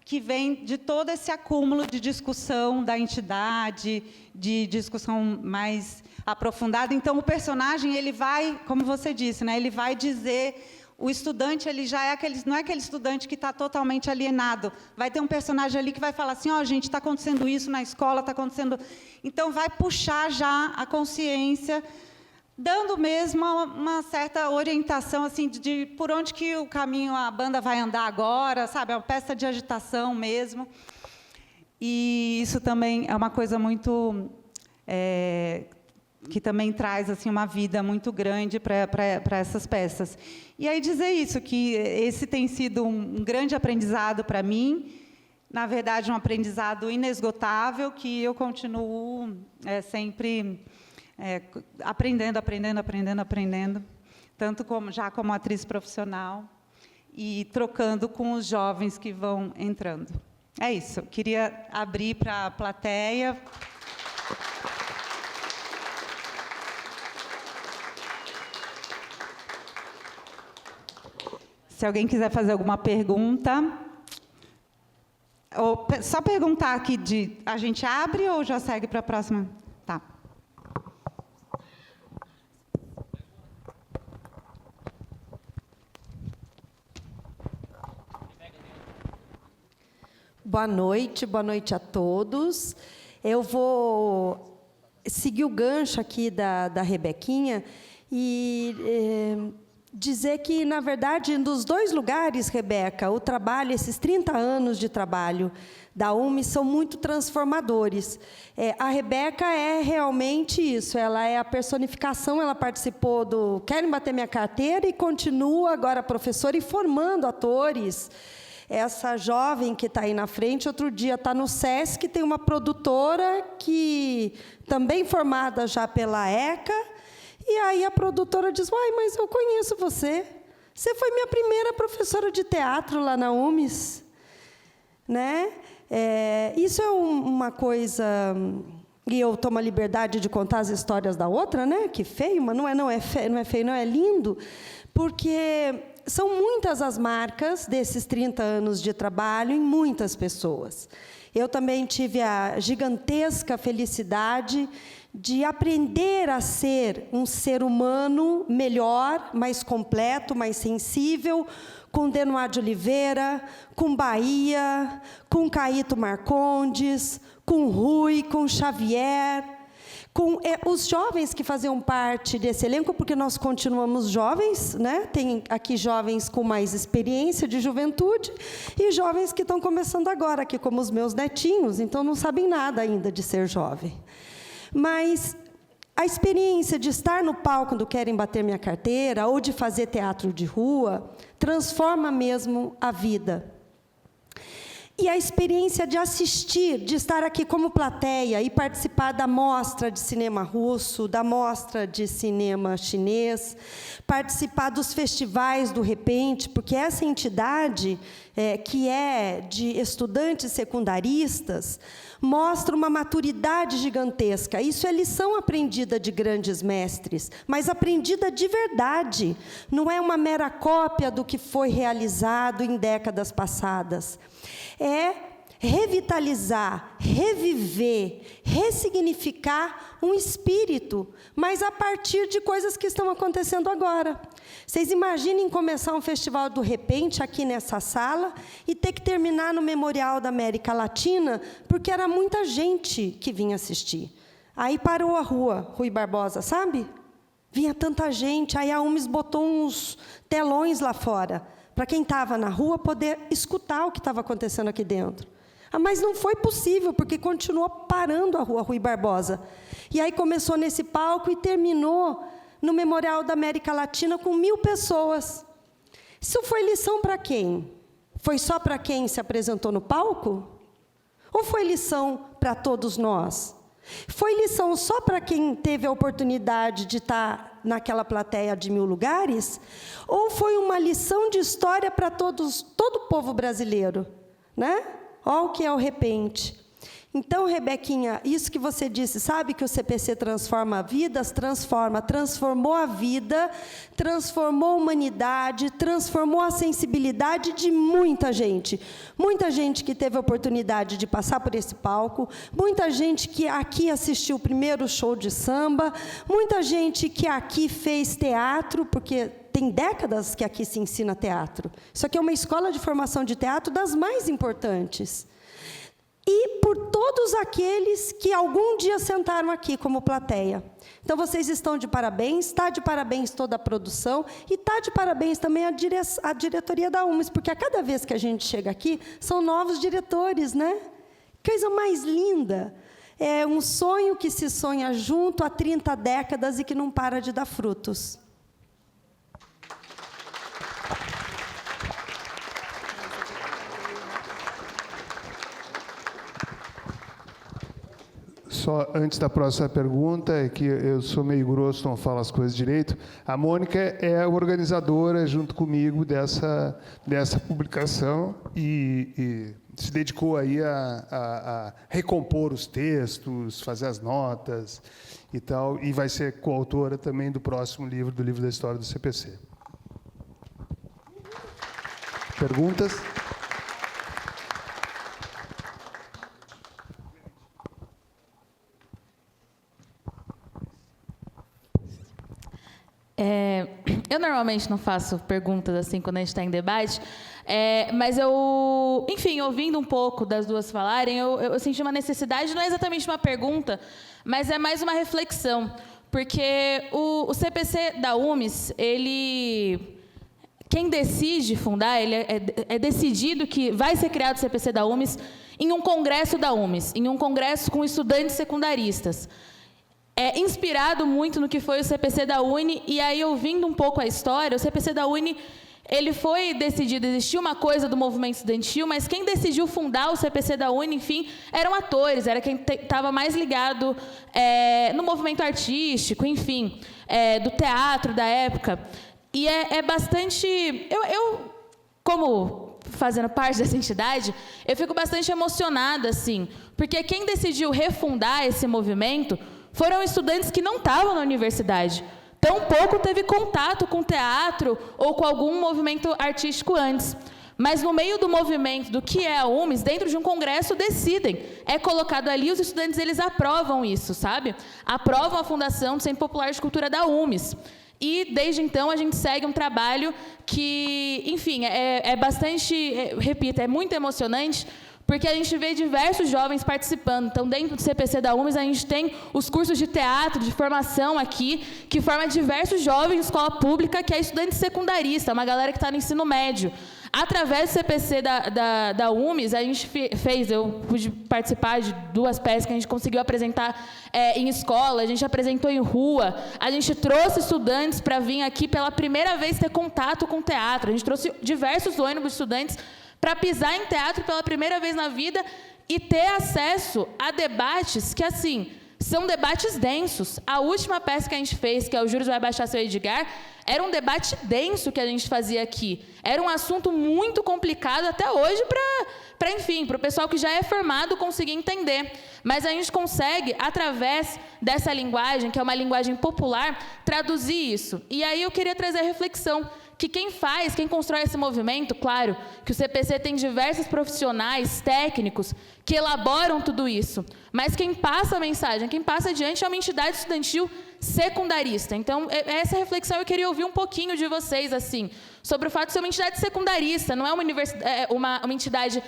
que vem de todo esse acúmulo de discussão da entidade, de discussão mais aprofundada. Então, o personagem, ele vai, como você disse, né, ele vai dizer... O estudante, ele já não é aquele estudante que está totalmente alienado. Vai ter um personagem ali que vai falar assim, gente, está acontecendo isso na escola, está acontecendo... Então, vai puxar já a consciência, dando mesmo uma certa orientação assim, de por onde que o caminho, a banda vai andar agora, sabe? É uma peça de agitação mesmo. E isso também é uma coisa muito... que também traz assim, uma vida muito grande para essas peças. E aí dizer isso, que esse tem sido um grande aprendizado para mim, na verdade, um aprendizado inesgotável, que eu continuo sempre aprendendo, tanto como atriz profissional, e trocando com os jovens que vão entrando. É isso, eu queria abrir para a plateia. Se alguém quiser fazer alguma pergunta, ou só perguntar aqui, a gente abre ou já segue para a próxima? Tá. Boa noite a todos. Eu vou seguir o gancho aqui da Rebequinha e dizer que, na verdade, nos dois lugares, Rebeca, o trabalho, esses 30 anos de trabalho da UME são muito transformadores. A Rebeca é realmente isso, ela é a personificação, ela participou do Querem Bater Minha Carteira e continua agora professora e formando atores Essa jovem que está aí na frente, outro dia está no SESC, tem uma produtora que, também formada já pela ECA, e aí a produtora diz, uai, mas eu conheço você. Você foi minha primeira professora de teatro lá na UMES. Né? Isso é uma coisa... E eu tomo a liberdade de contar as histórias da outra, né? Que feio, mas não é feio, não é lindo, porque são muitas as marcas desses 30 anos de trabalho em muitas pessoas. Eu também tive a gigantesca felicidade de aprender a ser um ser humano melhor, mais completo, mais sensível, com Denoá de Oliveira, com Bahia, com Caíto Marcondes, com Rui, com Xavier, com os jovens que faziam parte desse elenco, porque nós continuamos jovens, né? Tem aqui jovens com mais experiência de juventude e jovens que estão começando agora, aqui como os meus netinhos, então não sabem nada ainda de ser jovem. Mas a experiência de estar no palco do Querem Bater Minha Carteira ou de fazer teatro de rua transforma mesmo a vida. E a experiência de assistir, de estar aqui como plateia e participar da mostra de cinema russo, da mostra de cinema chinês, participar dos festivais do Repente, porque essa entidade, que é de estudantes secundaristas, mostra uma maturidade gigantesca. Isso é lição aprendida de grandes mestres, mas aprendida de verdade. Não é uma mera cópia do que foi realizado em décadas passadas. É revitalizar, reviver, ressignificar um espírito, mas a partir de coisas que estão acontecendo agora. Vocês imaginem começar um festival do Repente aqui nessa sala e ter que terminar no Memorial da América Latina, porque era muita gente que vinha assistir. Aí parou a rua, Rui Barbosa, sabe? Vinha tanta gente, aí a UMES botou uns telões lá fora, para quem estava na rua poder escutar o que estava acontecendo aqui dentro. Mas não foi possível, porque continuou parando a rua Rui Barbosa. E aí começou nesse palco e terminou no Memorial da América Latina com 1.000 pessoas. Isso foi lição para quem? Foi só para quem se apresentou no palco? Ou foi lição para todos nós? Foi lição só para quem teve a oportunidade de estar naquela plateia de 1.000 lugares? Ou foi uma lição de história para todo o povo brasileiro? Né? Olha o que é o Repente. Então, Rebequinha, isso que você disse, sabe que o CPC transforma vidas? Transformou a vida, transformou a humanidade, transformou a sensibilidade de muita gente. Muita gente que teve a oportunidade de passar por esse palco, muita gente que aqui assistiu o primeiro show de samba, muita gente que aqui fez teatro, porque tem décadas que aqui se ensina teatro. Isso aqui é uma escola de formação de teatro das mais importantes. E por todos aqueles que algum dia sentaram aqui como plateia. Então, vocês estão de parabéns, está de parabéns toda a produção, e está de parabéns também a diretoria da UMES, porque a cada vez que a gente chega aqui, são novos diretores, né? Coisa mais linda. É um sonho que se sonha junto há 30 décadas e que não para de dar frutos. Só antes da próxima pergunta, é que eu sou meio grosso, não falo as coisas direito. A Mônica é a organizadora, junto comigo, dessa publicação e se dedicou aí a recompor os textos, fazer as notas e tal, e vai ser coautora também do próximo livro, do livro da história do CPC. Perguntas? Eu normalmente não faço perguntas assim quando a gente está em debate, mas eu, enfim, ouvindo um pouco das duas falarem, eu senti uma necessidade, não é exatamente uma pergunta, mas é mais uma reflexão, porque o CPC da UMES, quem decide fundar, é decidido que vai ser criado o CPC da UMES em um congresso da UMES, em um congresso com estudantes secundaristas. Inspirado muito no que foi o CPC da UNE, e aí, ouvindo um pouco a história, o CPC da UNE ele foi decidido, existia uma coisa do movimento estudantil, mas quem decidiu fundar o CPC da UNE, enfim, eram atores, era quem estava mais ligado no movimento artístico, enfim, do teatro da época. E é bastante... Eu, como fazendo parte dessa entidade, eu fico bastante emocionada, assim, porque quem decidiu refundar esse movimento foram estudantes que não estavam na universidade. Tampouco teve contato com teatro ou com algum movimento artístico antes. Mas no meio do movimento do que é a UMES, dentro de um congresso, decidem. É colocado ali, os estudantes eles aprovam isso, sabe? Aprovam a fundação do Centro Popular de Cultura da UMES. E, desde então, a gente segue um trabalho que, enfim, é bastante, repito, é muito emocionante, porque a gente vê diversos jovens participando. Então, dentro do CPC da UMES, a gente tem os cursos de teatro, de formação aqui, que forma diversos jovens de escola pública, que é estudante secundarista, uma galera que está no ensino médio. Através do CPC da UMES, a gente eu pude participar de 2 peças que a gente conseguiu apresentar em escola, a gente apresentou em rua, a gente trouxe estudantes para vir aqui pela primeira vez ter contato com teatro, a gente trouxe diversos ônibus de estudantes para pisar em teatro pela primeira vez na vida e ter acesso a debates que, assim, são debates densos. A última peça que a gente fez, que é o Júlio Vai Baixar Seu Edgar, era um debate denso que a gente fazia aqui. Era um assunto muito complicado até hoje enfim, para o pessoal que já é formado conseguir entender. Mas a gente consegue, através dessa linguagem, que é uma linguagem popular, traduzir isso. E aí eu queria trazer a reflexão que quem constrói esse movimento, claro, que o CPC tem diversos profissionais, técnicos, que elaboram tudo isso, mas quem passa a mensagem, quem passa adiante é uma entidade estudantil secundarista. Então, essa reflexão eu queria ouvir um pouquinho de vocês, assim, sobre o fato de ser uma entidade secundarista, não é uma entidade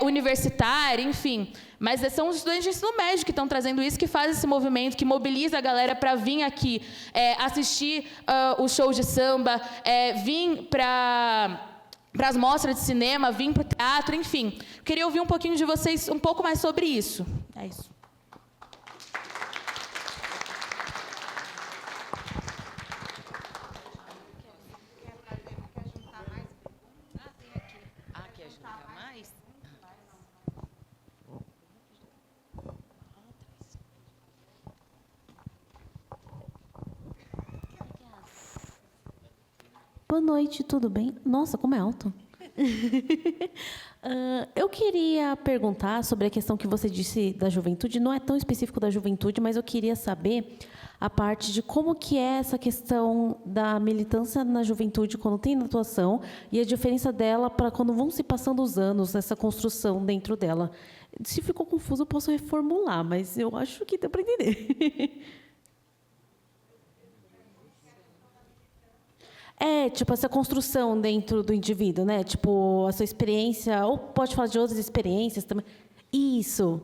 universitária, enfim, mas são os estudantes de ensino médio que estão trazendo isso, que fazem esse movimento, que mobiliza a galera para vir aqui assistir o show de samba, vir para as mostras de cinema, vir para o teatro, enfim. Queria ouvir um pouquinho de vocês, um pouco mais sobre isso. É isso. Boa noite, tudo bem? Nossa, como é alto. Eu queria perguntar sobre a questão que você disse da juventude. Não é tão específico da juventude, mas eu queria saber a parte de como que é essa questão da militância na juventude quando tem atuação e a diferença dela para quando vão se passando os anos, essa construção dentro dela. Se ficou confuso, eu posso reformular, mas eu acho que deu para entender. Tipo, essa construção dentro do indivíduo, né? Tipo, a sua experiência, ou pode falar de outras experiências também. Isso.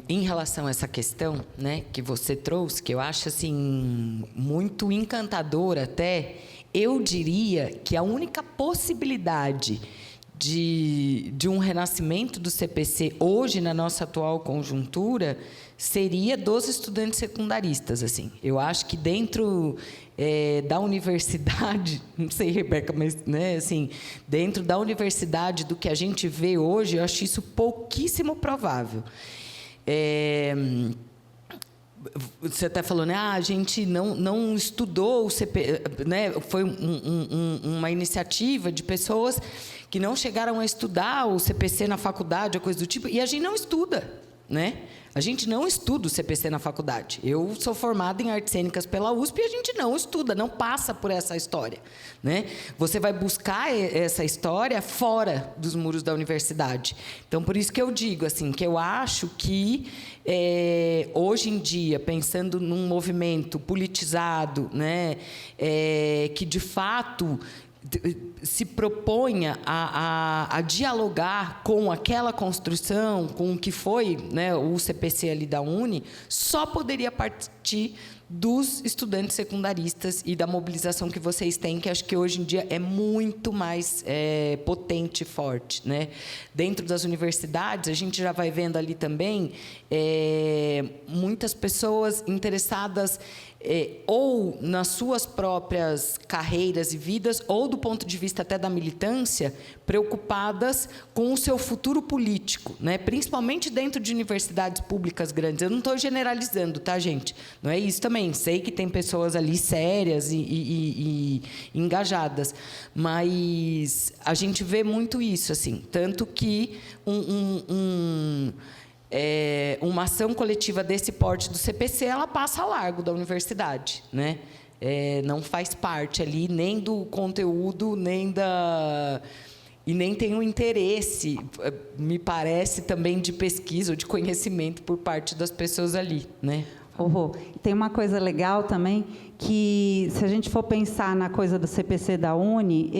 Em relação a essa questão, né, que você trouxe, que eu acho assim muito encantadora até, eu diria que a única possibilidade de um renascimento do CPC hoje na nossa atual conjuntura seria dos estudantes secundaristas, assim. Eu acho que dentro da universidade, não sei, Rebeca, mas, né, assim, dentro da universidade do que a gente vê hoje, eu acho isso pouquíssimo provável. Você até falou, né? A gente não estudou o CP, né? Foi uma iniciativa de pessoas que não chegaram a estudar o CPC na faculdade, ou coisa do tipo, e a gente não estuda, né? A gente não estuda o CPC na faculdade. Eu sou formada em artes cênicas pela USP e a gente não estuda, não passa por essa história, né? Você vai buscar essa história fora dos muros da universidade. Então, por isso que eu digo assim, que eu acho que hoje em dia, pensando num movimento politizado, né, que de fato se proponha a dialogar com aquela construção, com o que foi, né, o CPC ali da UNE, só poderia partir dos estudantes secundaristas e da mobilização que vocês têm, que acho que hoje em dia é muito mais potente e forte, né? Dentro das universidades, a gente já vai vendo ali também muitas pessoas interessadas ou nas suas próprias carreiras e vidas, ou do ponto de vista até da militância, preocupadas com o seu futuro político, né? Principalmente dentro de universidades públicas grandes. Eu não estou generalizando, tá, gente? Não é isso também. Sei que tem pessoas ali sérias e engajadas, mas a gente vê muito isso, assim, tanto que uma ação coletiva desse porte do CPC, ela passa a largo da universidade, né? Não faz parte ali nem do conteúdo, e nem tem o interesse, me parece, também de pesquisa ou de conhecimento por parte das pessoas ali, né? Tem uma coisa legal também, que se a gente for pensar na coisa do CPC da Uni,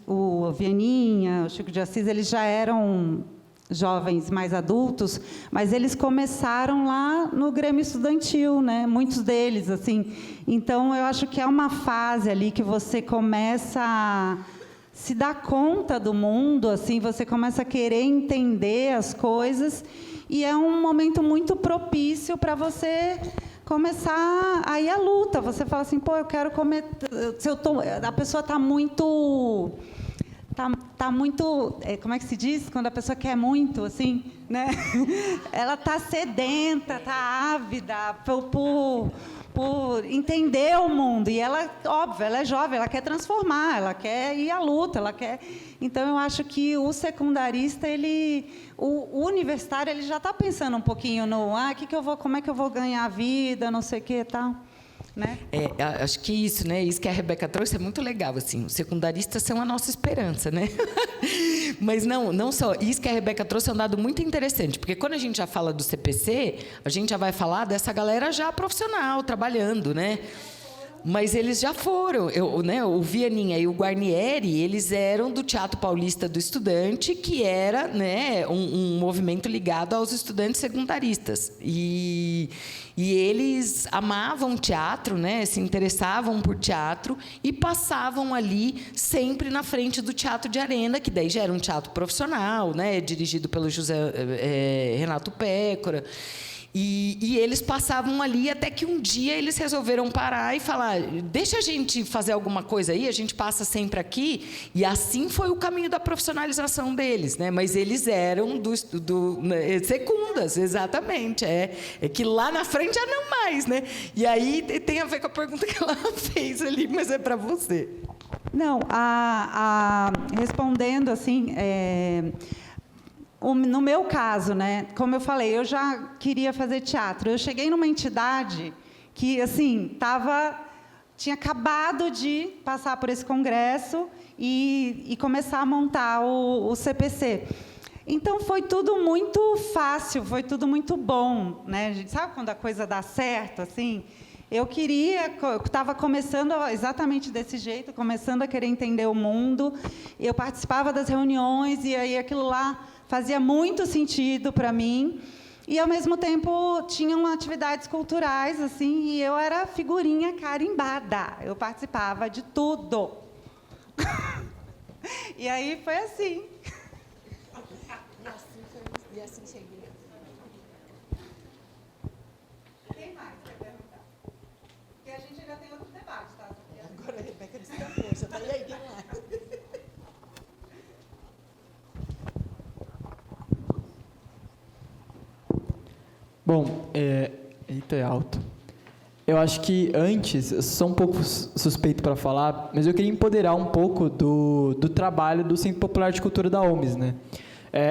o Vianinha, o Chico de Assis, eles já eram jovens mais adultos, mas eles começaram lá no Grêmio Estudantil, né? Muitos deles, assim. Então, eu acho que é uma fase ali que você começa a se dar conta do mundo, assim, você começa a querer entender as coisas, e é um momento muito propício para você começar a ir à luta. Você fala assim, pô, eu quero comer... A pessoa está muito... Tá muito, como é que se diz? Quando a pessoa quer muito, assim, né? Ela está sedenta, está ávida por entender o mundo. E ela, óbvio, ela é jovem, ela quer transformar, ela quer ir à luta, ela quer... Então, eu acho que o secundarista, o universitário, ele já está pensando um pouquinho no como é que eu vou ganhar a vida, não sei o que e tal. Né? Acho que isso, né? Isso que a Rebeca trouxe é muito legal, assim. Os secundaristas são a nossa esperança, né? Mas não só. Isso que a Rebeca trouxe é um dado muito interessante, porque quando a gente já fala do CPC, a gente já vai falar dessa galera já profissional, trabalhando, né? Mas eles já foram. O Vianinha e o Guarnieri, eles eram do Teatro Paulista do Estudante, que era, né, um movimento ligado aos estudantes secundaristas. E eles amavam teatro, né, se interessavam por teatro e passavam ali sempre na frente do Teatro de Arena, que daí já era um teatro profissional, né, dirigido pelo Renato Pécora. E eles passavam ali até que um dia eles resolveram parar e falar, deixa a gente fazer alguma coisa aí, a gente passa sempre aqui. E assim foi o caminho da profissionalização deles, né? Mas eles eram secundas, exatamente. É que lá na frente já não mais, né? E aí tem a ver com a pergunta que ela fez ali, mas é para você. Não, respondendo assim... No meu caso, né, como eu falei, eu já queria fazer teatro. Eu cheguei numa entidade que, assim, tinha acabado de passar por esse congresso e começar a montar o CPC. Então, foi tudo muito fácil, foi tudo muito bom, né? A gente sabe quando a coisa dá certo, assim? Eu estava começando exatamente desse jeito, começando a querer entender o mundo. Eu participava das reuniões e aí aquilo lá fazia muito sentido para mim. E, ao mesmo tempo, tinham atividades culturais, assim, e eu era figurinha carimbada. Eu participava de tudo. E aí foi assim. E assim cheguei. Quem mais quer perguntar? Porque a gente ainda tem outro debate, tá? Agora a Rebeca destacou. Você está aí, quem mais? Bom, eita, é alto. Eu acho que antes, eu sou um pouco suspeito para falar, mas eu queria empoderar um pouco do trabalho do Centro Popular de Cultura da UMES, né?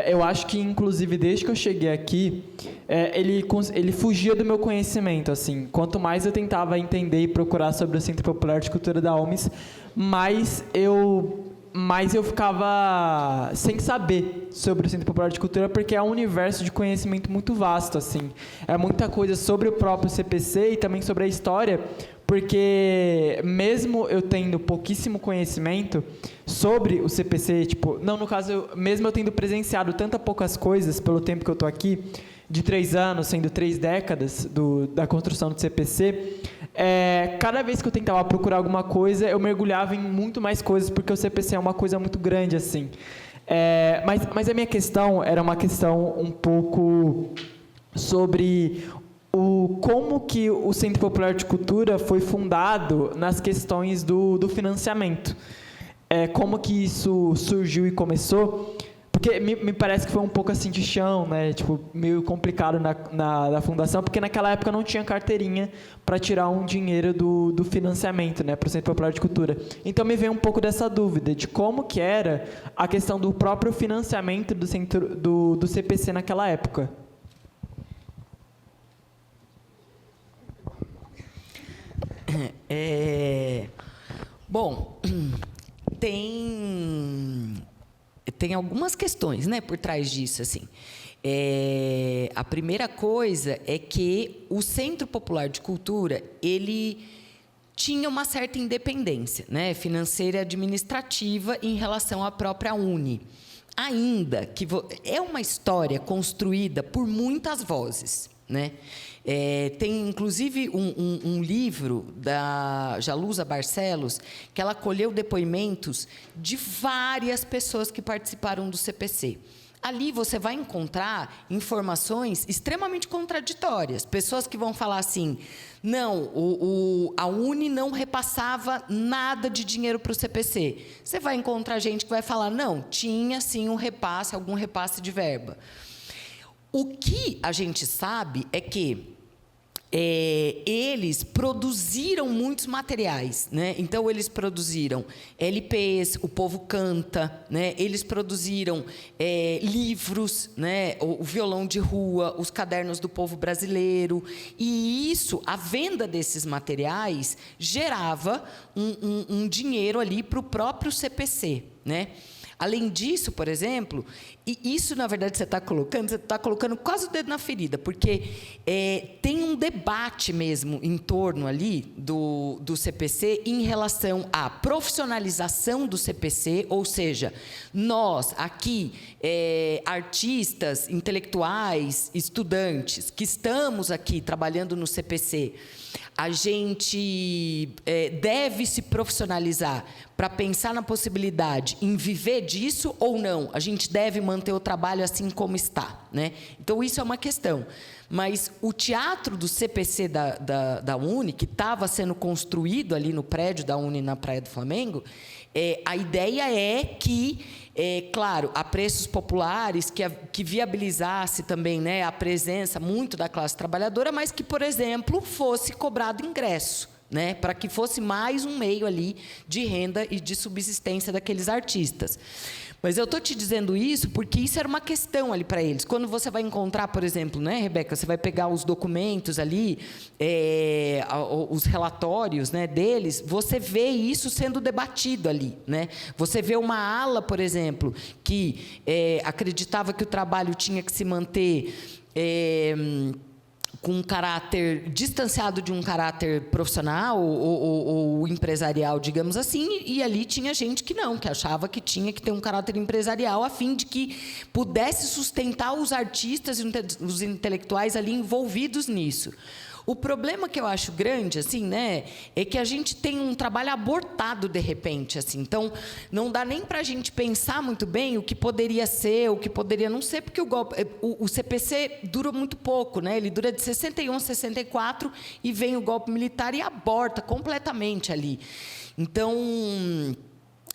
Eu acho que, inclusive, desde que eu cheguei aqui, ele fugia do meu conhecimento, assim. Quanto mais eu tentava entender e procurar sobre o Centro Popular de Cultura da UMES, mais eu ficava sem saber sobre o Centro Popular de Cultura, porque é um universo de conhecimento muito vasto, assim. É muita coisa sobre o próprio CPC e também sobre a história, porque mesmo eu tendo pouquíssimo conhecimento sobre o CPC, no caso, mesmo eu tendo presenciado tantas poucas coisas pelo tempo que eu estou aqui, de 3 anos, sendo 3 décadas da construção do CPC, cada vez que eu tentava procurar alguma coisa, eu mergulhava em muito mais coisas, porque o CPC é uma coisa muito grande, assim. Mas a minha questão era uma questão um pouco sobre como que o Centro Popular de Cultura foi fundado nas questões do financiamento. Como que isso surgiu e começou, porque me parece que foi um pouco assim de chão, né? Tipo, meio complicado na fundação, porque naquela época não tinha carteirinha para tirar um dinheiro do financiamento, né, para o Centro Popular de Cultura. Então me veio um pouco dessa dúvida de como que era a questão do próprio financiamento do centro do CPC naquela época. Bom, tem algumas questões, né, por trás disso, assim. A primeira coisa é que o Centro Popular de Cultura, ele tinha uma certa independência, né, financeira e administrativa em relação à própria UNE. Ainda que é uma história construída por muitas vozes, né? Tem, inclusive, um livro da Jalusa Barcelos, que ela colheu depoimentos de várias pessoas que participaram do CPC. Ali você vai encontrar informações extremamente contraditórias. Pessoas que vão falar assim, não, a UNE não repassava nada de dinheiro para o CPC. Você vai encontrar gente que vai falar, não, tinha sim algum repasse de verba. O que a gente sabe é que eles produziram muitos materiais, né? Então, eles produziram LPs, o povo canta, né? Eles produziram livros, né? O violão de rua, os cadernos do povo brasileiro. E isso, a venda desses materiais, gerava um dinheiro ali para o próprio CPC, né? Além disso, por exemplo, e isso, na verdade, você está colocando quase o dedo na ferida, porque tem um debate mesmo em torno ali do CPC em relação à profissionalização do CPC, ou seja, nós aqui, artistas, intelectuais, estudantes, que estamos aqui trabalhando no CPC, a gente deve se profissionalizar para pensar na possibilidade em viver disso ou não? A gente deve manter o trabalho assim como está, né? Então, isso é uma questão. Mas o teatro do CPC da UNE, que estava sendo construído ali no prédio da UNE, na Praia do Flamengo, a ideia é que, claro, a preços populares, que viabilizasse também, né, a presença muito da classe trabalhadora, mas que, por exemplo, fosse cobrado ingresso, né, para que fosse mais um meio ali de renda e de subsistência daqueles artistas. Mas eu estou te dizendo isso porque isso era uma questão ali para eles. Quando você vai encontrar, por exemplo, né, Rebeca, você vai pegar os documentos ali, os relatórios, né, deles, você vê isso sendo debatido ali, né? Você vê uma ala, por exemplo, que acreditava que o trabalho tinha que se manter com um caráter distanciado de um caráter profissional ou empresarial, digamos assim, e ali tinha gente que não, que achava que tinha que ter um caráter empresarial a fim de que pudesse sustentar os artistas e os intelectuais ali envolvidos nisso. O problema que eu acho grande, assim, né, é que a gente tem um trabalho abortado de repente, assim. Então, não dá nem para a gente pensar muito bem o que poderia ser, o que poderia não ser, porque o CPC dura muito pouco, né? Ele dura de 61 a 64 e vem o golpe militar e aborta completamente ali. Então,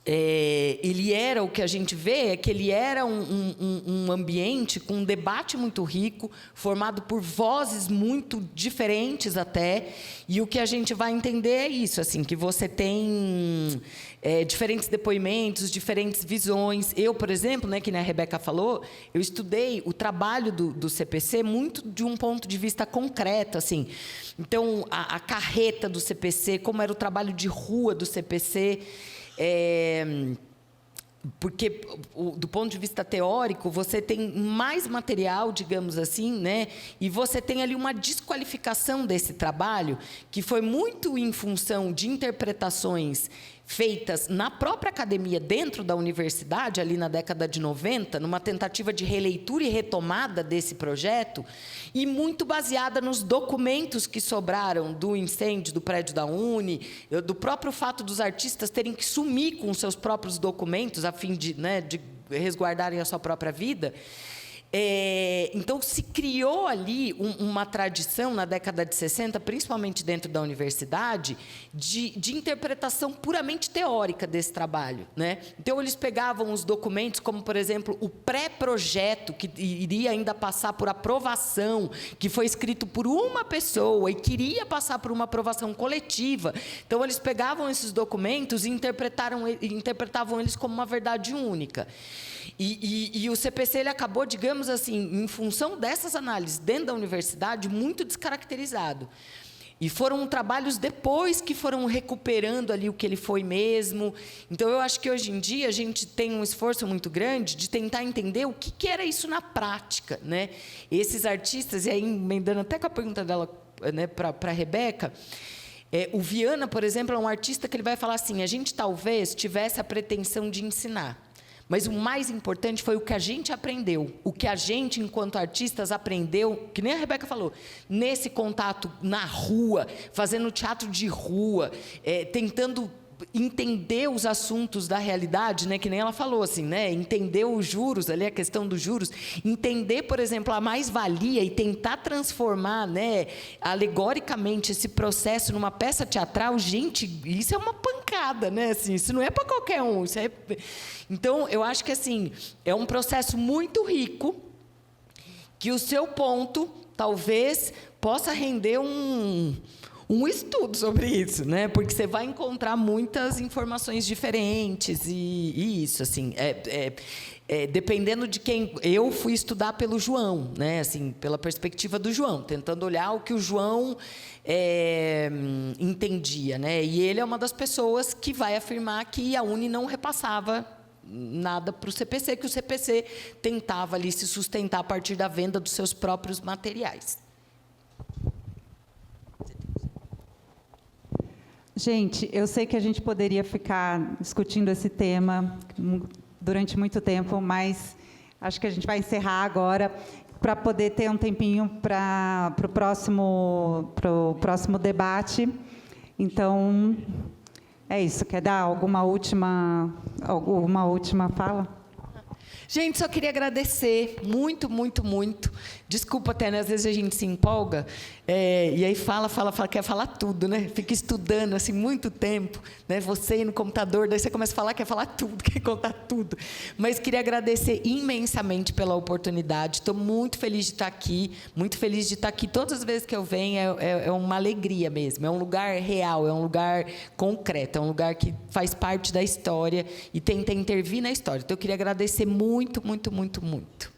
ele era, o que a gente vê é que ele era um ambiente com um debate muito rico, formado por vozes muito diferentes até, e o que a gente vai entender é isso, assim, que você tem diferentes depoimentos, diferentes visões. Eu, por exemplo, né, que nem a Rebeca falou, eu estudei o trabalho do CPC muito de um ponto de vista concreto, assim. Então, a carreta do CPC, como era o trabalho de rua do CPC, porque, do ponto de vista teórico, você tem mais material, digamos assim, né? E você tem ali uma desqualificação desse trabalho, que foi muito em função de interpretações feitas na própria academia, dentro da universidade, ali na década de 90, numa tentativa de releitura e retomada desse projeto, e muito baseada nos documentos que sobraram do incêndio do prédio da Uni, do próprio fato dos artistas terem que sumir com seus próprios documentos, a fim de resguardarem a sua própria vida. Então, se criou ali uma tradição, na década de 60, principalmente dentro da universidade, de interpretação puramente teórica desse trabalho, né? Então, eles pegavam os documentos, como, por exemplo, o pré-projeto, que iria ainda passar por aprovação, que foi escrito por uma pessoa e queria passar por uma aprovação coletiva. Então, eles pegavam esses documentos e interpretavam eles como uma verdade única. E o CPC ele acabou, digamos assim, em função dessas análises dentro da universidade, muito descaracterizado. E foram trabalhos depois que foram recuperando ali o que ele foi mesmo. Então, eu acho que hoje em dia a gente tem um esforço muito grande de tentar entender o que era isso na prática, né? Esses artistas, e aí emendando até com a pergunta dela, né, para a Rebeca, o Viana, por exemplo, é um artista que ele vai falar assim: a gente talvez tivesse a pretensão de ensinar, mas o mais importante foi o que a gente aprendeu, o que a gente, enquanto artistas, aprendeu, que nem a Rebeca falou, nesse contato na rua, fazendo teatro de rua, tentando entender os assuntos da realidade, né, que nem ela falou, assim, né, entender os juros, ali a questão dos juros, entender, por exemplo, a mais-valia e tentar transformar, né, alegoricamente esse processo numa peça teatral. Gente, isso é uma pancada, né, assim, isso não é para qualquer um, isso é... Então, eu acho que, assim, é um processo muito rico, que o seu ponto, talvez, possa render um estudo sobre isso, né? Porque você vai encontrar muitas informações diferentes e isso, assim, dependendo de quem... Eu fui estudar pelo João, né? Assim, pela perspectiva do João, tentando olhar o que o João entendia, né? E ele é uma das pessoas que vai afirmar que a Uni não repassava nada para o CPC, que o CPC tentava ali se sustentar a partir da venda dos seus próprios materiais. Gente, eu sei que a gente poderia ficar discutindo esse tema durante muito tempo, mas acho que a gente vai encerrar agora para poder ter um tempinho para o próximo debate. Então, é isso. Quer dar alguma última fala? Gente, só queria agradecer muito, muito, muito. Desculpa até, né? Às vezes a gente se empolga e aí fala, quer falar tudo, né? Fica estudando assim muito tempo, né? Você ir no computador, daí você começa a falar, quer falar tudo, quer contar tudo. Mas queria agradecer imensamente pela oportunidade. Estou muito feliz de estar aqui, muito feliz de estar aqui. Todas as vezes que eu venho é uma alegria mesmo. É um lugar real, é um lugar concreto, é um lugar que faz parte da história e tenta intervir na história. Então, eu queria agradecer muito, muito, muito, muito.